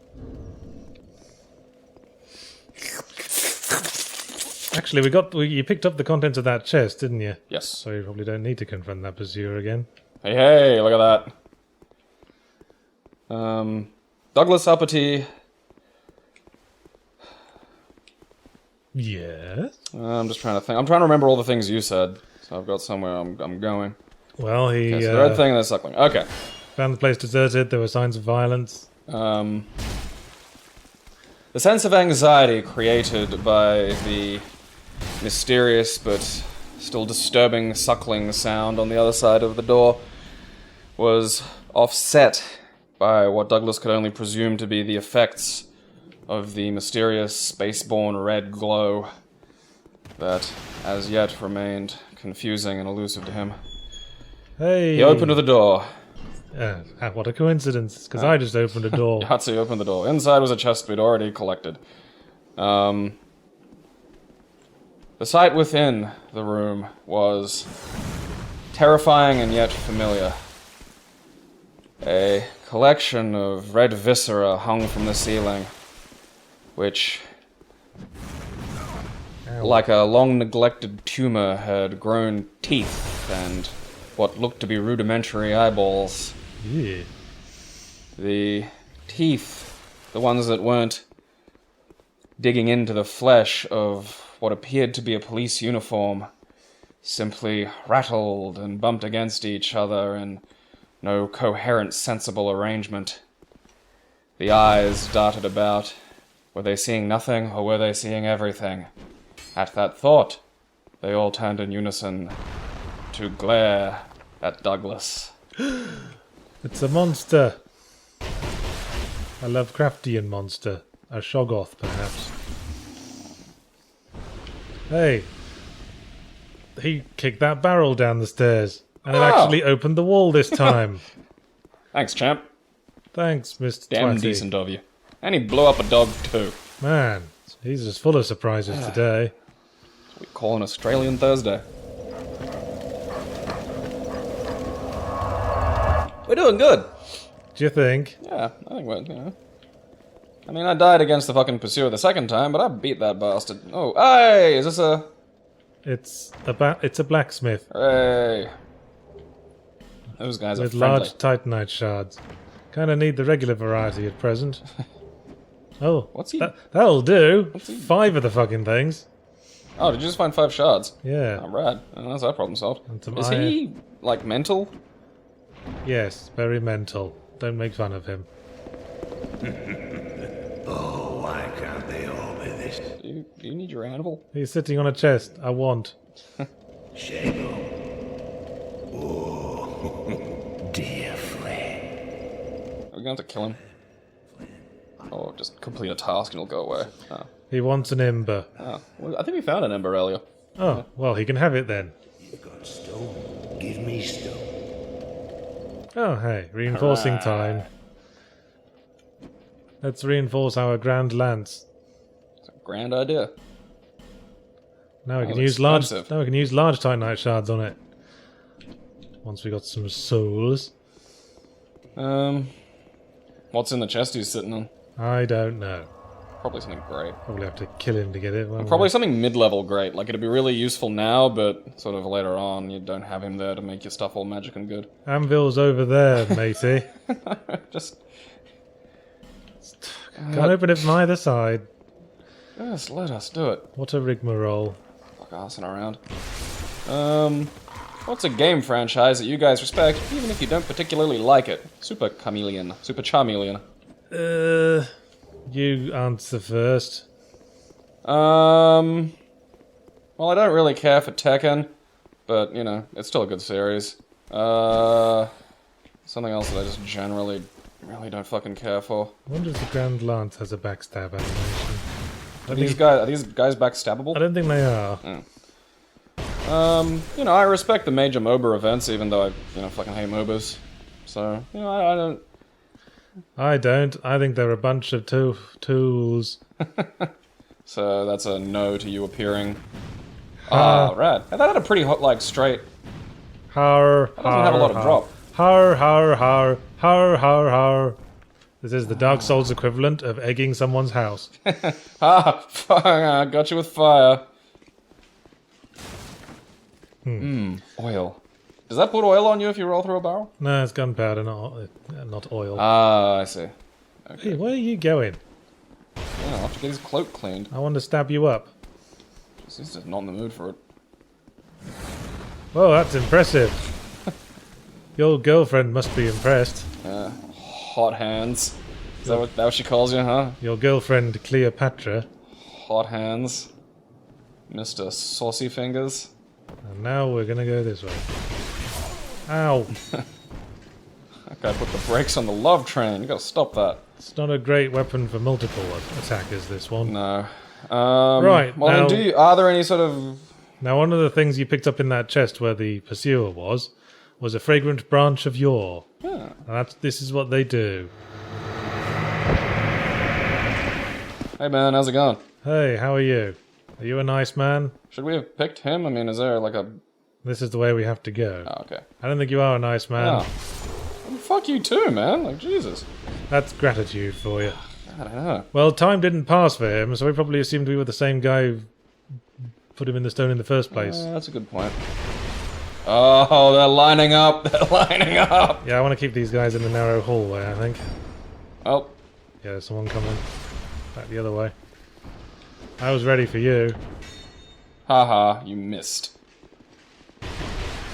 S2: Actually, you picked up the contents of that chest, didn't you?
S1: Yes.
S2: So you probably don't need to confront that pursuer again.
S1: Hey, look at that. Douglas Uppity.
S2: Yes?
S1: I'm just trying to think. I'm trying to remember all the things you said. So I've got somewhere I'm going.
S2: Well, he
S1: Okay, so the red thing and the suckling. Okay.
S2: found the place deserted, there were signs of violence.
S1: The sense of anxiety created by the mysterious but still disturbing suckling sound on the other side of the door was offset by what Douglas could only presume to be the effects of the mysterious spaceborne red glow that as yet remained confusing and elusive to him.
S2: Hey!
S1: He opened the door.
S2: What a coincidence, because I just opened a door.
S1: Yahtzee opened the door. Inside was a chest we'd already collected. The sight within the room was terrifying and yet familiar. A collection of red viscera hung from the ceiling, which, like a long-neglected tumor, had grown teeth and what looked to be rudimentary eyeballs.
S2: Yeah.
S1: The teeth, the ones that weren't digging into the flesh of what appeared to be a police uniform, simply rattled and bumped against each other in no coherent, sensible arrangement. The eyes darted about. Were they seeing nothing, or were they seeing everything? At that thought, they all turned in unison to glare at Douglas.
S2: It's a monster. A Lovecraftian monster. A Shoggoth, perhaps. Hey. He kicked that barrel down the stairs. And it actually opened the wall this time.
S1: Thanks, champ.
S2: Thanks, Mr.
S1: Damn
S2: Twatty.
S1: decent of you. And he blew up a dog, too.
S2: Man, he's just full of surprises today.
S1: We call an Australian Thursday. We're doing good.
S2: Do you think?
S1: Yeah, I think we're, I mean, I died against the fucking pursuer the second time, but I beat that bastard. Oh, hey, is this a...
S2: It's a blacksmith.
S1: Hey. Those guys
S2: with
S1: are friendly.
S2: large titanite shards. Kinda need the regular variety at present. Oh,
S1: What's he...
S2: that'll do. 5 of the fucking things.
S1: Oh, did you just find 5 shards?
S2: Yeah.
S1: Oh, rad. Oh, that's our problem solved.
S2: And some
S1: Is
S2: iron.
S1: he, like, mental?
S2: Yes, very mental. Don't make fun of him.
S3: Oh, why can't they all be this?
S1: Do you need your animal?
S2: He's sitting on a chest. I want.
S3: Shadow. Oh, dear friend.
S1: Are we going to have to kill him? Or just complete a task and it'll go away? Oh.
S2: He wants an ember.
S1: Oh. Well, I think we found an ember earlier.
S2: Oh, well, he can have it then.
S3: You've got stone. Give me stone.
S2: Oh, hey, reinforcing time. Let's reinforce our grand lance.
S1: It's a grand idea.
S2: Now we
S1: That
S2: can
S1: was
S2: use large.
S1: expensive.
S2: Now we can use large titanite shards on it. Once we got some souls.
S1: What's in the chest he's sitting on?
S2: I don't know.
S1: Probably something great.
S2: Probably have to kill him to get it. won't
S1: Probably
S2: we?
S1: something mid-level great. Like, it'd be really useful now, but sort of later on, you don't have him there to make your stuff all magic and good.
S2: Anvil's over there, matey.
S1: Just...
S2: Can't open it from either side.
S1: Just let us do it.
S2: What a rigmarole.
S1: Fuck arsing around. What's a game franchise that you guys respect, even if you don't particularly like it? Super Chameleon. Super Charmeleon.
S2: You answer first.
S1: Well, I don't really care for Tekken, but, you know, it's still a good series. Something else that I just generally really don't fucking care for.
S2: I wonder if the Grand Lance has a backstab animation.
S1: Are these guys backstabbable?
S2: I don't think they are.
S1: You know, I respect the major MOBA events, even though I, you know, fucking hate MOBAs. So, you know, I don't...
S2: I don't. I think they're a bunch of tools.
S1: So that's a no to you appearing. Ah, rad. That had a pretty hot, like, straight...
S2: Har,
S1: That doesn't have a lot of drop.
S2: Har, har, har, har, har, har. This is the Dark Souls equivalent of egging someone's house.
S1: Ah, fuck, I got you with fire. Oil. Does that put oil on you if you roll through a barrel?
S2: No, it's gunpowder, not oil.
S1: Ah, I see.
S2: Hey, where are you going?
S1: Yeah, I'll have to get his cloak cleaned.
S2: I want to stab you up.
S1: He's just not in the mood for it.
S2: Whoa, that's impressive. Your girlfriend must be impressed.
S1: Yeah, hot hands. Is that what she calls you, huh?
S2: Your girlfriend Cleopatra.
S1: Hot hands. Mr. Saucy Fingers.
S2: And now we're gonna go this way. Ow.
S1: That guy put the brakes on the love train. You gotta stop that.
S2: It's not a great weapon for multiple attackers, this one.
S1: No.
S2: Right,
S1: Well,
S2: now-
S1: then are there any sort of...
S2: Now, one of the things you picked up in that chest where the pursuer was a fragrant branch of yore.
S1: Yeah.
S2: And this is what they do.
S1: Hey man, how's it going?
S2: Hey, how are you? Are you a nice man?
S1: Should we have picked him? I mean, is there like a...
S2: This is the way we have to go.
S1: Oh, okay.
S2: I don't think you are a nice man.
S1: Oh. Well, fuck you too, man. Like, Jesus.
S2: That's gratitude for you.
S1: I don't know.
S2: Well, time didn't pass for him, so we probably assumed we were the same guy who put him in the stone in the first place.
S1: That's a good point. Oh, they're lining up. They're lining up.
S2: Yeah, I want to keep these guys in the narrow hallway, I think.
S1: Oh.
S2: Yeah, there's someone coming. Back the other way. I was ready for you.
S1: Haha, you missed.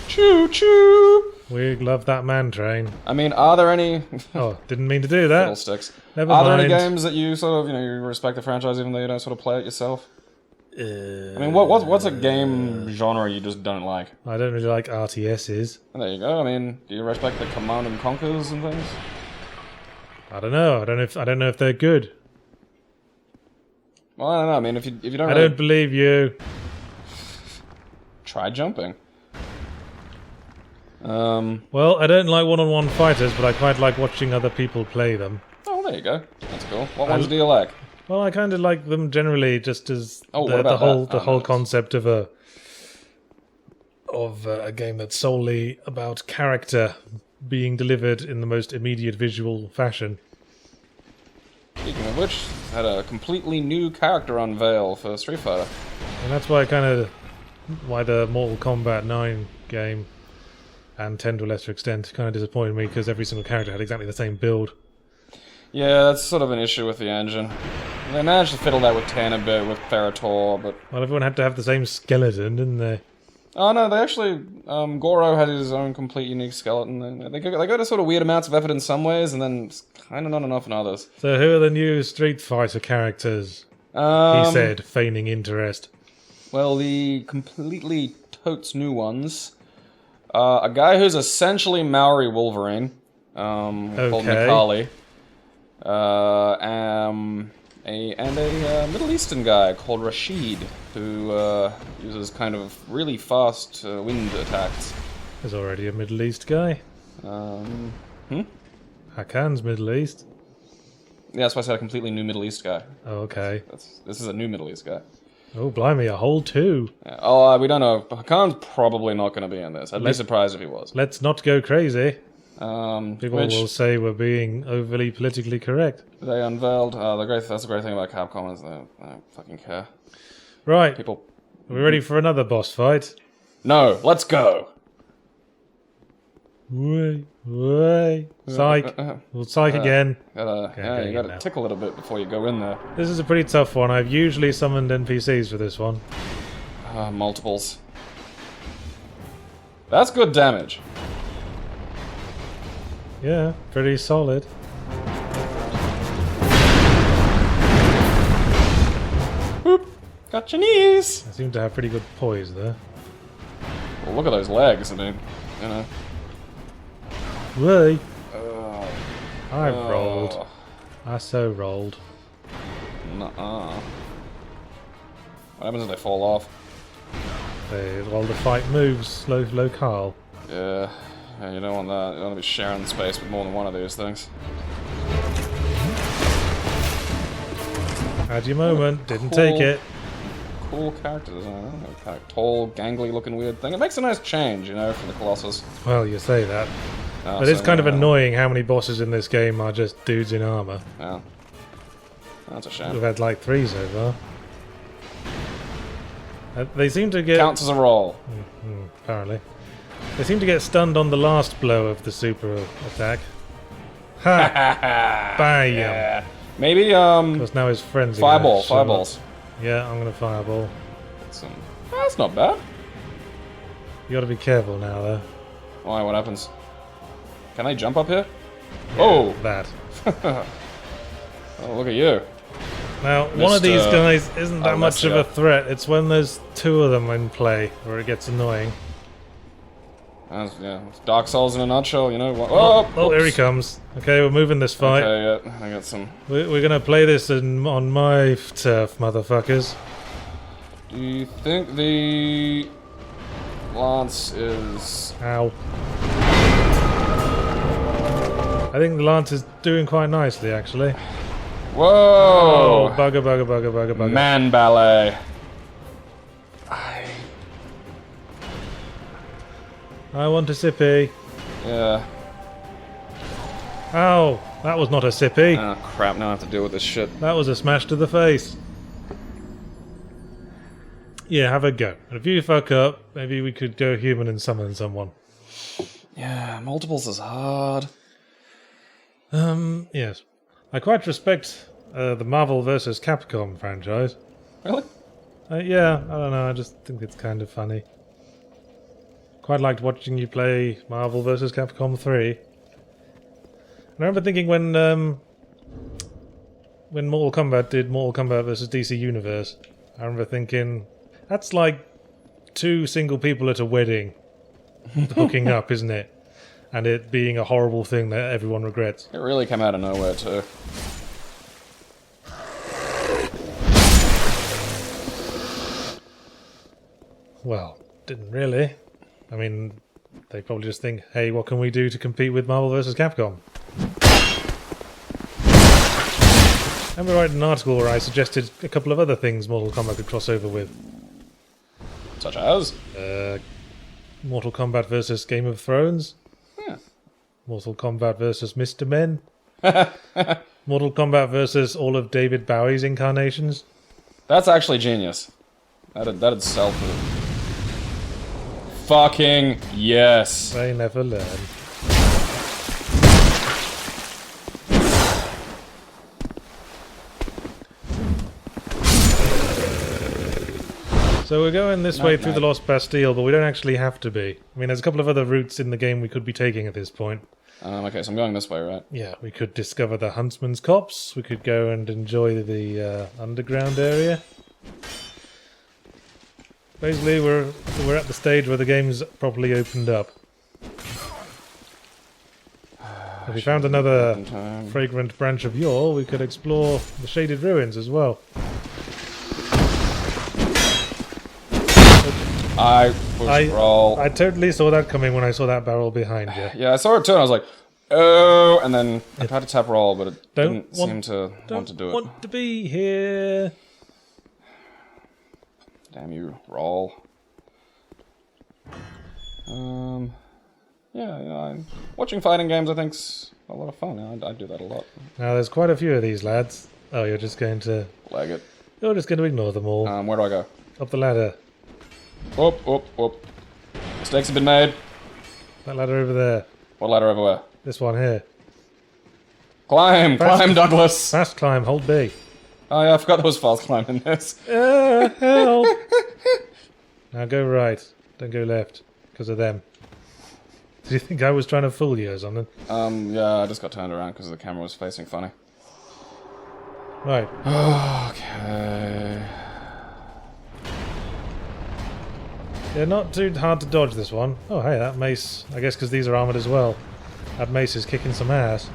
S1: Choo choo!
S2: We love that man train.
S1: I mean, are there any...
S2: Oh, didn't mean to do that.
S1: Fiddlesticks.
S2: Never
S1: Are there
S2: mind.
S1: any games that you sort of, you know, you respect the franchise even though you don't sort of play it yourself? I mean, what's a game genre you just don't like?
S2: I don't really like RTSs.
S1: And there you go. I mean, do you respect the Command and Conquers and things?
S2: I don't know. I don't know if they're good.
S1: Well, I don't know. I mean, if you don't,
S2: I
S1: really
S2: don't believe you.
S1: try jumping.
S2: Well, I don't like one-on-one fighters, but I quite like watching other people play them.
S1: Oh, there you go. That's cool. What ones do you like?
S2: Well, I kind of like them generally, just as
S1: Oh,
S2: the
S1: what about
S2: whole
S1: that?
S2: the
S1: Oh,
S2: whole
S1: nice.
S2: concept of a game that's solely about character being delivered in the most immediate visual fashion.
S1: Speaking of which, had a completely new character unveil for Street Fighter.
S2: And that's why why the Mortal Kombat 9 game, and 10 to a lesser extent, kind of disappointed me because every single character had exactly the same build.
S1: Yeah, that's sort of an issue with the engine. They managed to fiddle that with 10 a bit with Therator, but...
S2: Well, everyone had to have the same skeleton, didn't they?
S1: Oh no, they actually... Goro had his own complete unique skeleton. They go to sort of weird amounts of effort in some ways, and then kind of not enough in others.
S2: So who are the new Street Fighter characters? He said, feigning interest.
S1: Well, the completely totes new ones. A guy who's essentially Maori Wolverine, called Mikali. And a Middle Eastern guy called Rashid, who uses kind of really fast wind attacks.
S2: There's already a Middle East guy. Hakan's Middle East.
S1: Yeah, that's why I said a completely new Middle East guy.
S2: Oh, okay.
S1: This is a new Middle East guy.
S2: Oh, blimey, a whole two.
S1: Yeah. We don't know. Hakan's probably not going to be in this. I'd be surprised if he was.
S2: Let's not go crazy. People
S1: which
S2: will say we're being overly politically correct.
S1: they unveiled. That's the great thing about Capcom is they don't fucking care.
S2: Right.
S1: People.
S2: Are we ready for another boss fight?
S1: No, let's go.
S2: Way. Psych. We'll psych again.
S1: You gotta tick a little bit before you go in there.
S2: This is a pretty tough one. I've usually summoned NPCs for this one.
S1: Multiples. That's good damage.
S2: Yeah, pretty solid.
S1: Boop. Got your knees.
S2: I seem to have pretty good poise there.
S1: Well, look at those legs. I mean, you know.
S2: Way. I
S1: Oh.
S2: rolled. I so rolled.
S1: Nuh-uh. What happens if they fall off?
S2: Well, the fight moves locale.
S1: Yeah, you don't want that. You don't want to be sharing space with more than one of these things.
S2: Had your moment, didn't take it.
S1: Cool characters, isn't it? Kind of tall, gangly looking weird thing. It makes a nice change, you know, for the Colossus.
S2: Well, you say that.
S1: Oh,
S2: But it's kind of annoying how many bosses in this game are just dudes in armor.
S1: Yeah. That's a shame.
S2: We've had like 3 so far. They seem to get...
S1: Counts as a roll.
S2: Apparently. They seem to get stunned on the last blow of the super attack. Ha! Bam!
S1: Yeah. Maybe,
S2: Because now his friends are
S1: fireball,
S2: gonna show up.
S1: fireballs.
S2: Yeah, I'm gonna fireball.
S1: That's not bad.
S2: You gotta be careful now, though.
S1: Why, what happens? Can I jump up here? Oh!
S2: That.
S1: Oh, look at you.
S2: Now, one of these
S1: Mr.
S2: guys isn't that
S1: I'll
S2: much
S1: mess
S2: of
S1: you
S2: a
S1: up.
S2: threat. It's when there's 2 of them in play where it gets annoying.
S1: Yeah, it's Dark Souls in a nutshell, you know.
S2: Oh, here he comes. Okay, we're moving this fight.
S1: Okay, yeah, I got some.
S2: We're gonna play this on my turf, motherfuckers.
S1: Do you think the lance is...
S2: Ow. I think the lance is doing quite nicely, actually.
S1: Whoa!
S2: Oh, bugger.
S1: Man ballet.
S2: I want a sippy.
S1: Yeah.
S2: Ow, that was not a sippy.
S1: Oh crap, now I have to deal with this shit.
S2: That was a smash to the face. Yeah, have a go. And if you fuck up, maybe we could go human and summon someone.
S1: Yeah, multiples is hard.
S2: Yes. I quite respect the Marvel vs. Capcom franchise.
S1: Really?
S2: Yeah, I don't know, I just think it's kind of funny. Quite liked watching you play Marvel vs. Capcom 3. And I remember thinking when Mortal Kombat did Mortal Kombat vs. DC Universe, I remember thinking, that's like 2 single people at a wedding hooking up, isn't it? And it being a horrible thing that everyone regrets.
S1: It really came out of nowhere too.
S2: Well, didn't really. I mean, they probably just think, hey, what can we do to compete with Marvel vs. Capcom? I remember writing an article where I suggested a couple of other things Mortal Kombat could cross over with.
S1: Such as?
S2: Mortal Kombat vs. Game of Thrones.
S1: Yeah.
S2: Mortal Kombat vs. Mr. Men. Mortal Kombat vs. all of David Bowie's incarnations.
S1: That's actually genius. That'd sell for... Fucking yes.
S2: They never learn. So we're going this way through the Lost Bastille, but we don't actually have to be. I mean, there's a couple of other routes in the game we could be taking at this point.
S1: Okay, so I'm going this way, right?
S2: Yeah, we could discover the Huntsman's Copse. We could go and enjoy the underground area. Basically, we're at the stage where the game's properly opened up. If we found another fragrant branch of yore, we could explore the Shaded Ruins as well.
S1: I push roll.
S2: I totally saw that coming when I saw that barrel behind you.
S1: Yeah, I saw it too, and I was like, oh, and then I tried to tap roll, but it didn't seem to want to do it.
S2: Don't want to be here.
S1: Damn you, roll. Yeah, watching fighting games I think's a lot of fun. I do that a lot.
S2: Now, there's quite a few of these lads. Oh, you're just going to...
S1: Lag it.
S2: You're just going to ignore them all.
S1: Where do I go?
S2: Up the ladder.
S1: Whoop. Mistakes have been made.
S2: That ladder over there.
S1: What ladder over where?
S2: This one here.
S1: Climb, Douglas.
S2: Fast climb, hold B.
S1: Oh yeah, I forgot there was fast climb in this.
S2: Help! Now go right. Don't go left. Because of them. Did you think I was trying to fool you or something?
S1: Yeah, I just got turned around because the camera was facing funny.
S2: Right.
S1: Okay.
S2: Yeah, not too hard to dodge this one. Oh, hey, that mace... I guess because these are armoured as well. That mace is kicking some ass.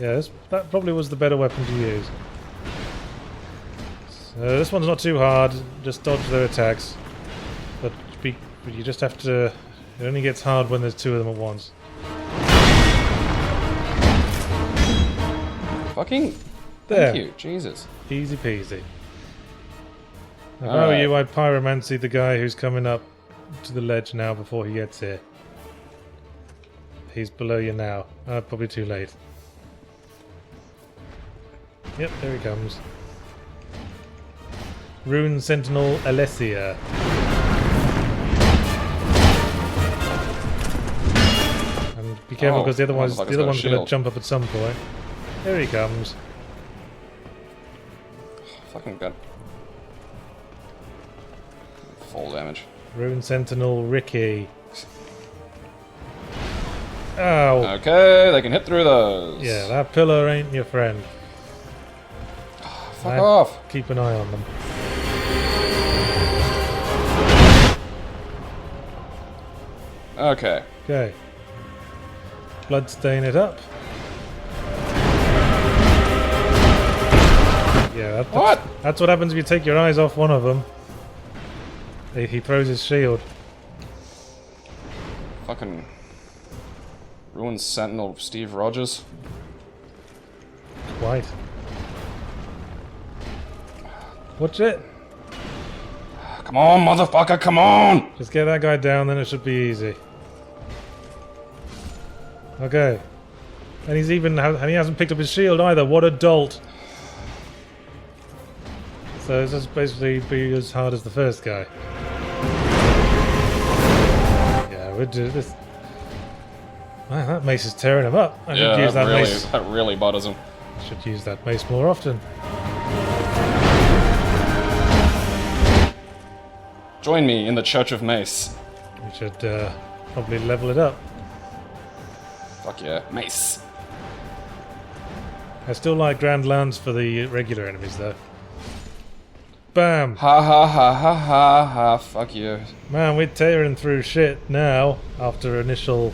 S2: Yeah, that probably was the better weapon to use. So this one's not too hard. Just dodge their attacks. But you just have to... It only gets hard when there's two of them at once.
S1: Fucking...
S2: There.
S1: Thank you, Jesus.
S2: Easy peasy. If I were you, I'd pyromancy the guy who's coming up to the ledge now before he gets here. He's below you now. Probably too late. Yep, there he comes. Rune Sentinel Alessia. And be careful because the other one's going to jump up at some point. There he comes.
S1: Fucking good. Full damage.
S2: Rune Sentinel Ricky. Ow.
S1: Okay, they can hit through those.
S2: Yeah, that pillar ain't your friend.
S1: Fuck off.
S2: Keep an eye on them.
S1: Okay.
S2: Okay. Bloodstain it up. Yeah, that's what happens if you take your eyes off one of them. He throws his shield.
S1: Fucking... Ruined Sentinel Steve Rogers.
S2: Quite. Watch it.
S1: Come on, motherfucker, come on!
S2: Just get that guy down, then it should be easy. Okay. And he hasn't picked up his shield either. What a dolt. So this is basically be as hard as the first guy. Yeah, we'll do this. Man, that mace is tearing him up. I should use that mace.
S1: That really bothers him.
S2: Should use that mace more often.
S1: Join me in the Church of Mace.
S2: We should probably level it up.
S1: Fuck yeah. Mace.
S2: I still like Grand Lance for the regular enemies though. Bam!
S1: Ha ha ha ha ha ha. Fuck you.
S2: Man, we're tearing through shit now after initial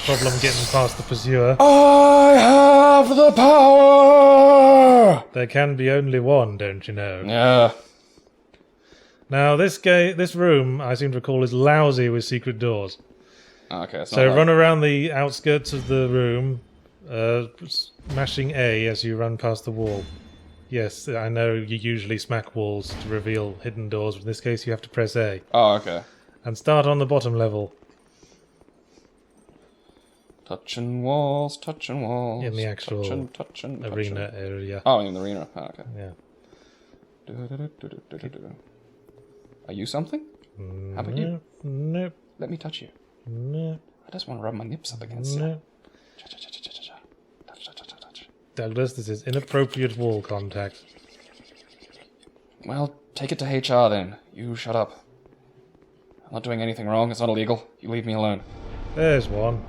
S2: problem getting past the pursuer.
S1: I have the power!
S2: There can be only one, don't you know?
S1: Yeah.
S2: Now, this room, I seem to recall, is lousy with secret doors.
S1: Okay,
S2: So run around the outskirts of the room, smashing A as you run past the wall. Yes, I know you usually smack walls to reveal hidden doors, but in this case you have to press A.
S1: Oh, okay.
S2: And start on the bottom level.
S1: Touching walls, touching walls.
S2: In the actual
S1: touching.
S2: arena area.
S1: Oh, in the arena. Oh, okay.
S2: Yeah.
S1: Are you something? How about you?
S2: Nope.
S1: Let me touch you.
S2: Nope.
S1: I just want to rub my nips up against you.
S2: Nope.
S1: Touch.
S2: Douglas, this is inappropriate wall contact.
S1: Well, take it to HR then. You shut up. I'm not doing anything wrong. It's not illegal. You leave me alone.
S2: There's one.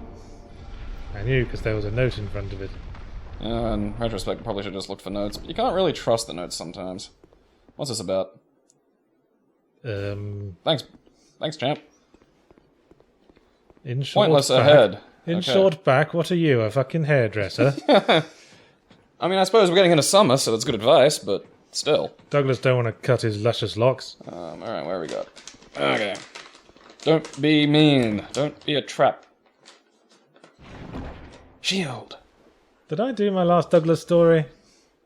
S2: I knew because there was a note in front of it.
S1: Yeah, in retrospect, I probably should have just looked for notes, but you can't really trust the notes sometimes. What's this about? Thanks, champ.
S2: In short
S1: Pointless
S2: back,
S1: ahead.
S2: In short back, what are you, a fucking hairdresser?
S1: I mean, I suppose we're getting into summer, so that's good advice, but still.
S2: Douglas don't want to cut his luscious locks.
S1: Alright, where we got? Okay. Don't be mean. Don't be a trap. Shield.
S2: Did I do my last Douglas story?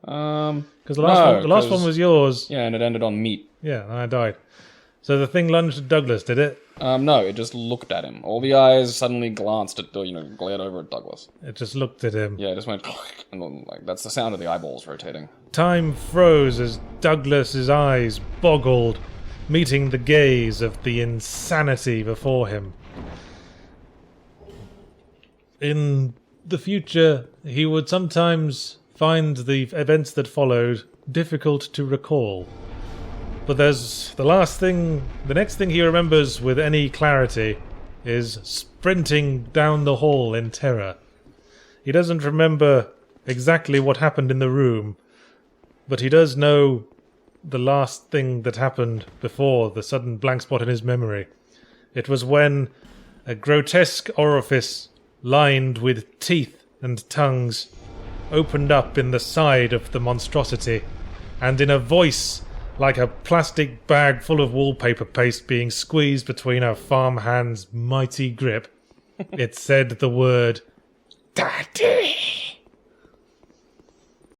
S1: Because
S2: Because the last one was yours.
S1: Yeah, and it ended on meat.
S2: Yeah, and I died. So the thing lunged at Douglas, did it?
S1: No, it just looked at him. All the eyes suddenly glanced at, glared over at Douglas.
S2: It just looked at him.
S1: Yeah, it just went, and then, that's the sound of the eyeballs rotating.
S2: Time froze as Douglas's eyes boggled, meeting the gaze of the insanity before him. In the future, he would sometimes find the events that followed difficult to recall. But the next thing he remembers with any clarity is sprinting down the hall in terror. He doesn't remember exactly what happened in the room, but he does know the last thing that happened before the sudden blank spot in his memory. It was when a grotesque orifice lined with teeth and tongues opened up in the side of the monstrosity, and in a voice like a plastic bag full of wallpaper paste being squeezed between a farmhand's mighty grip, it said the word, "Daddy!"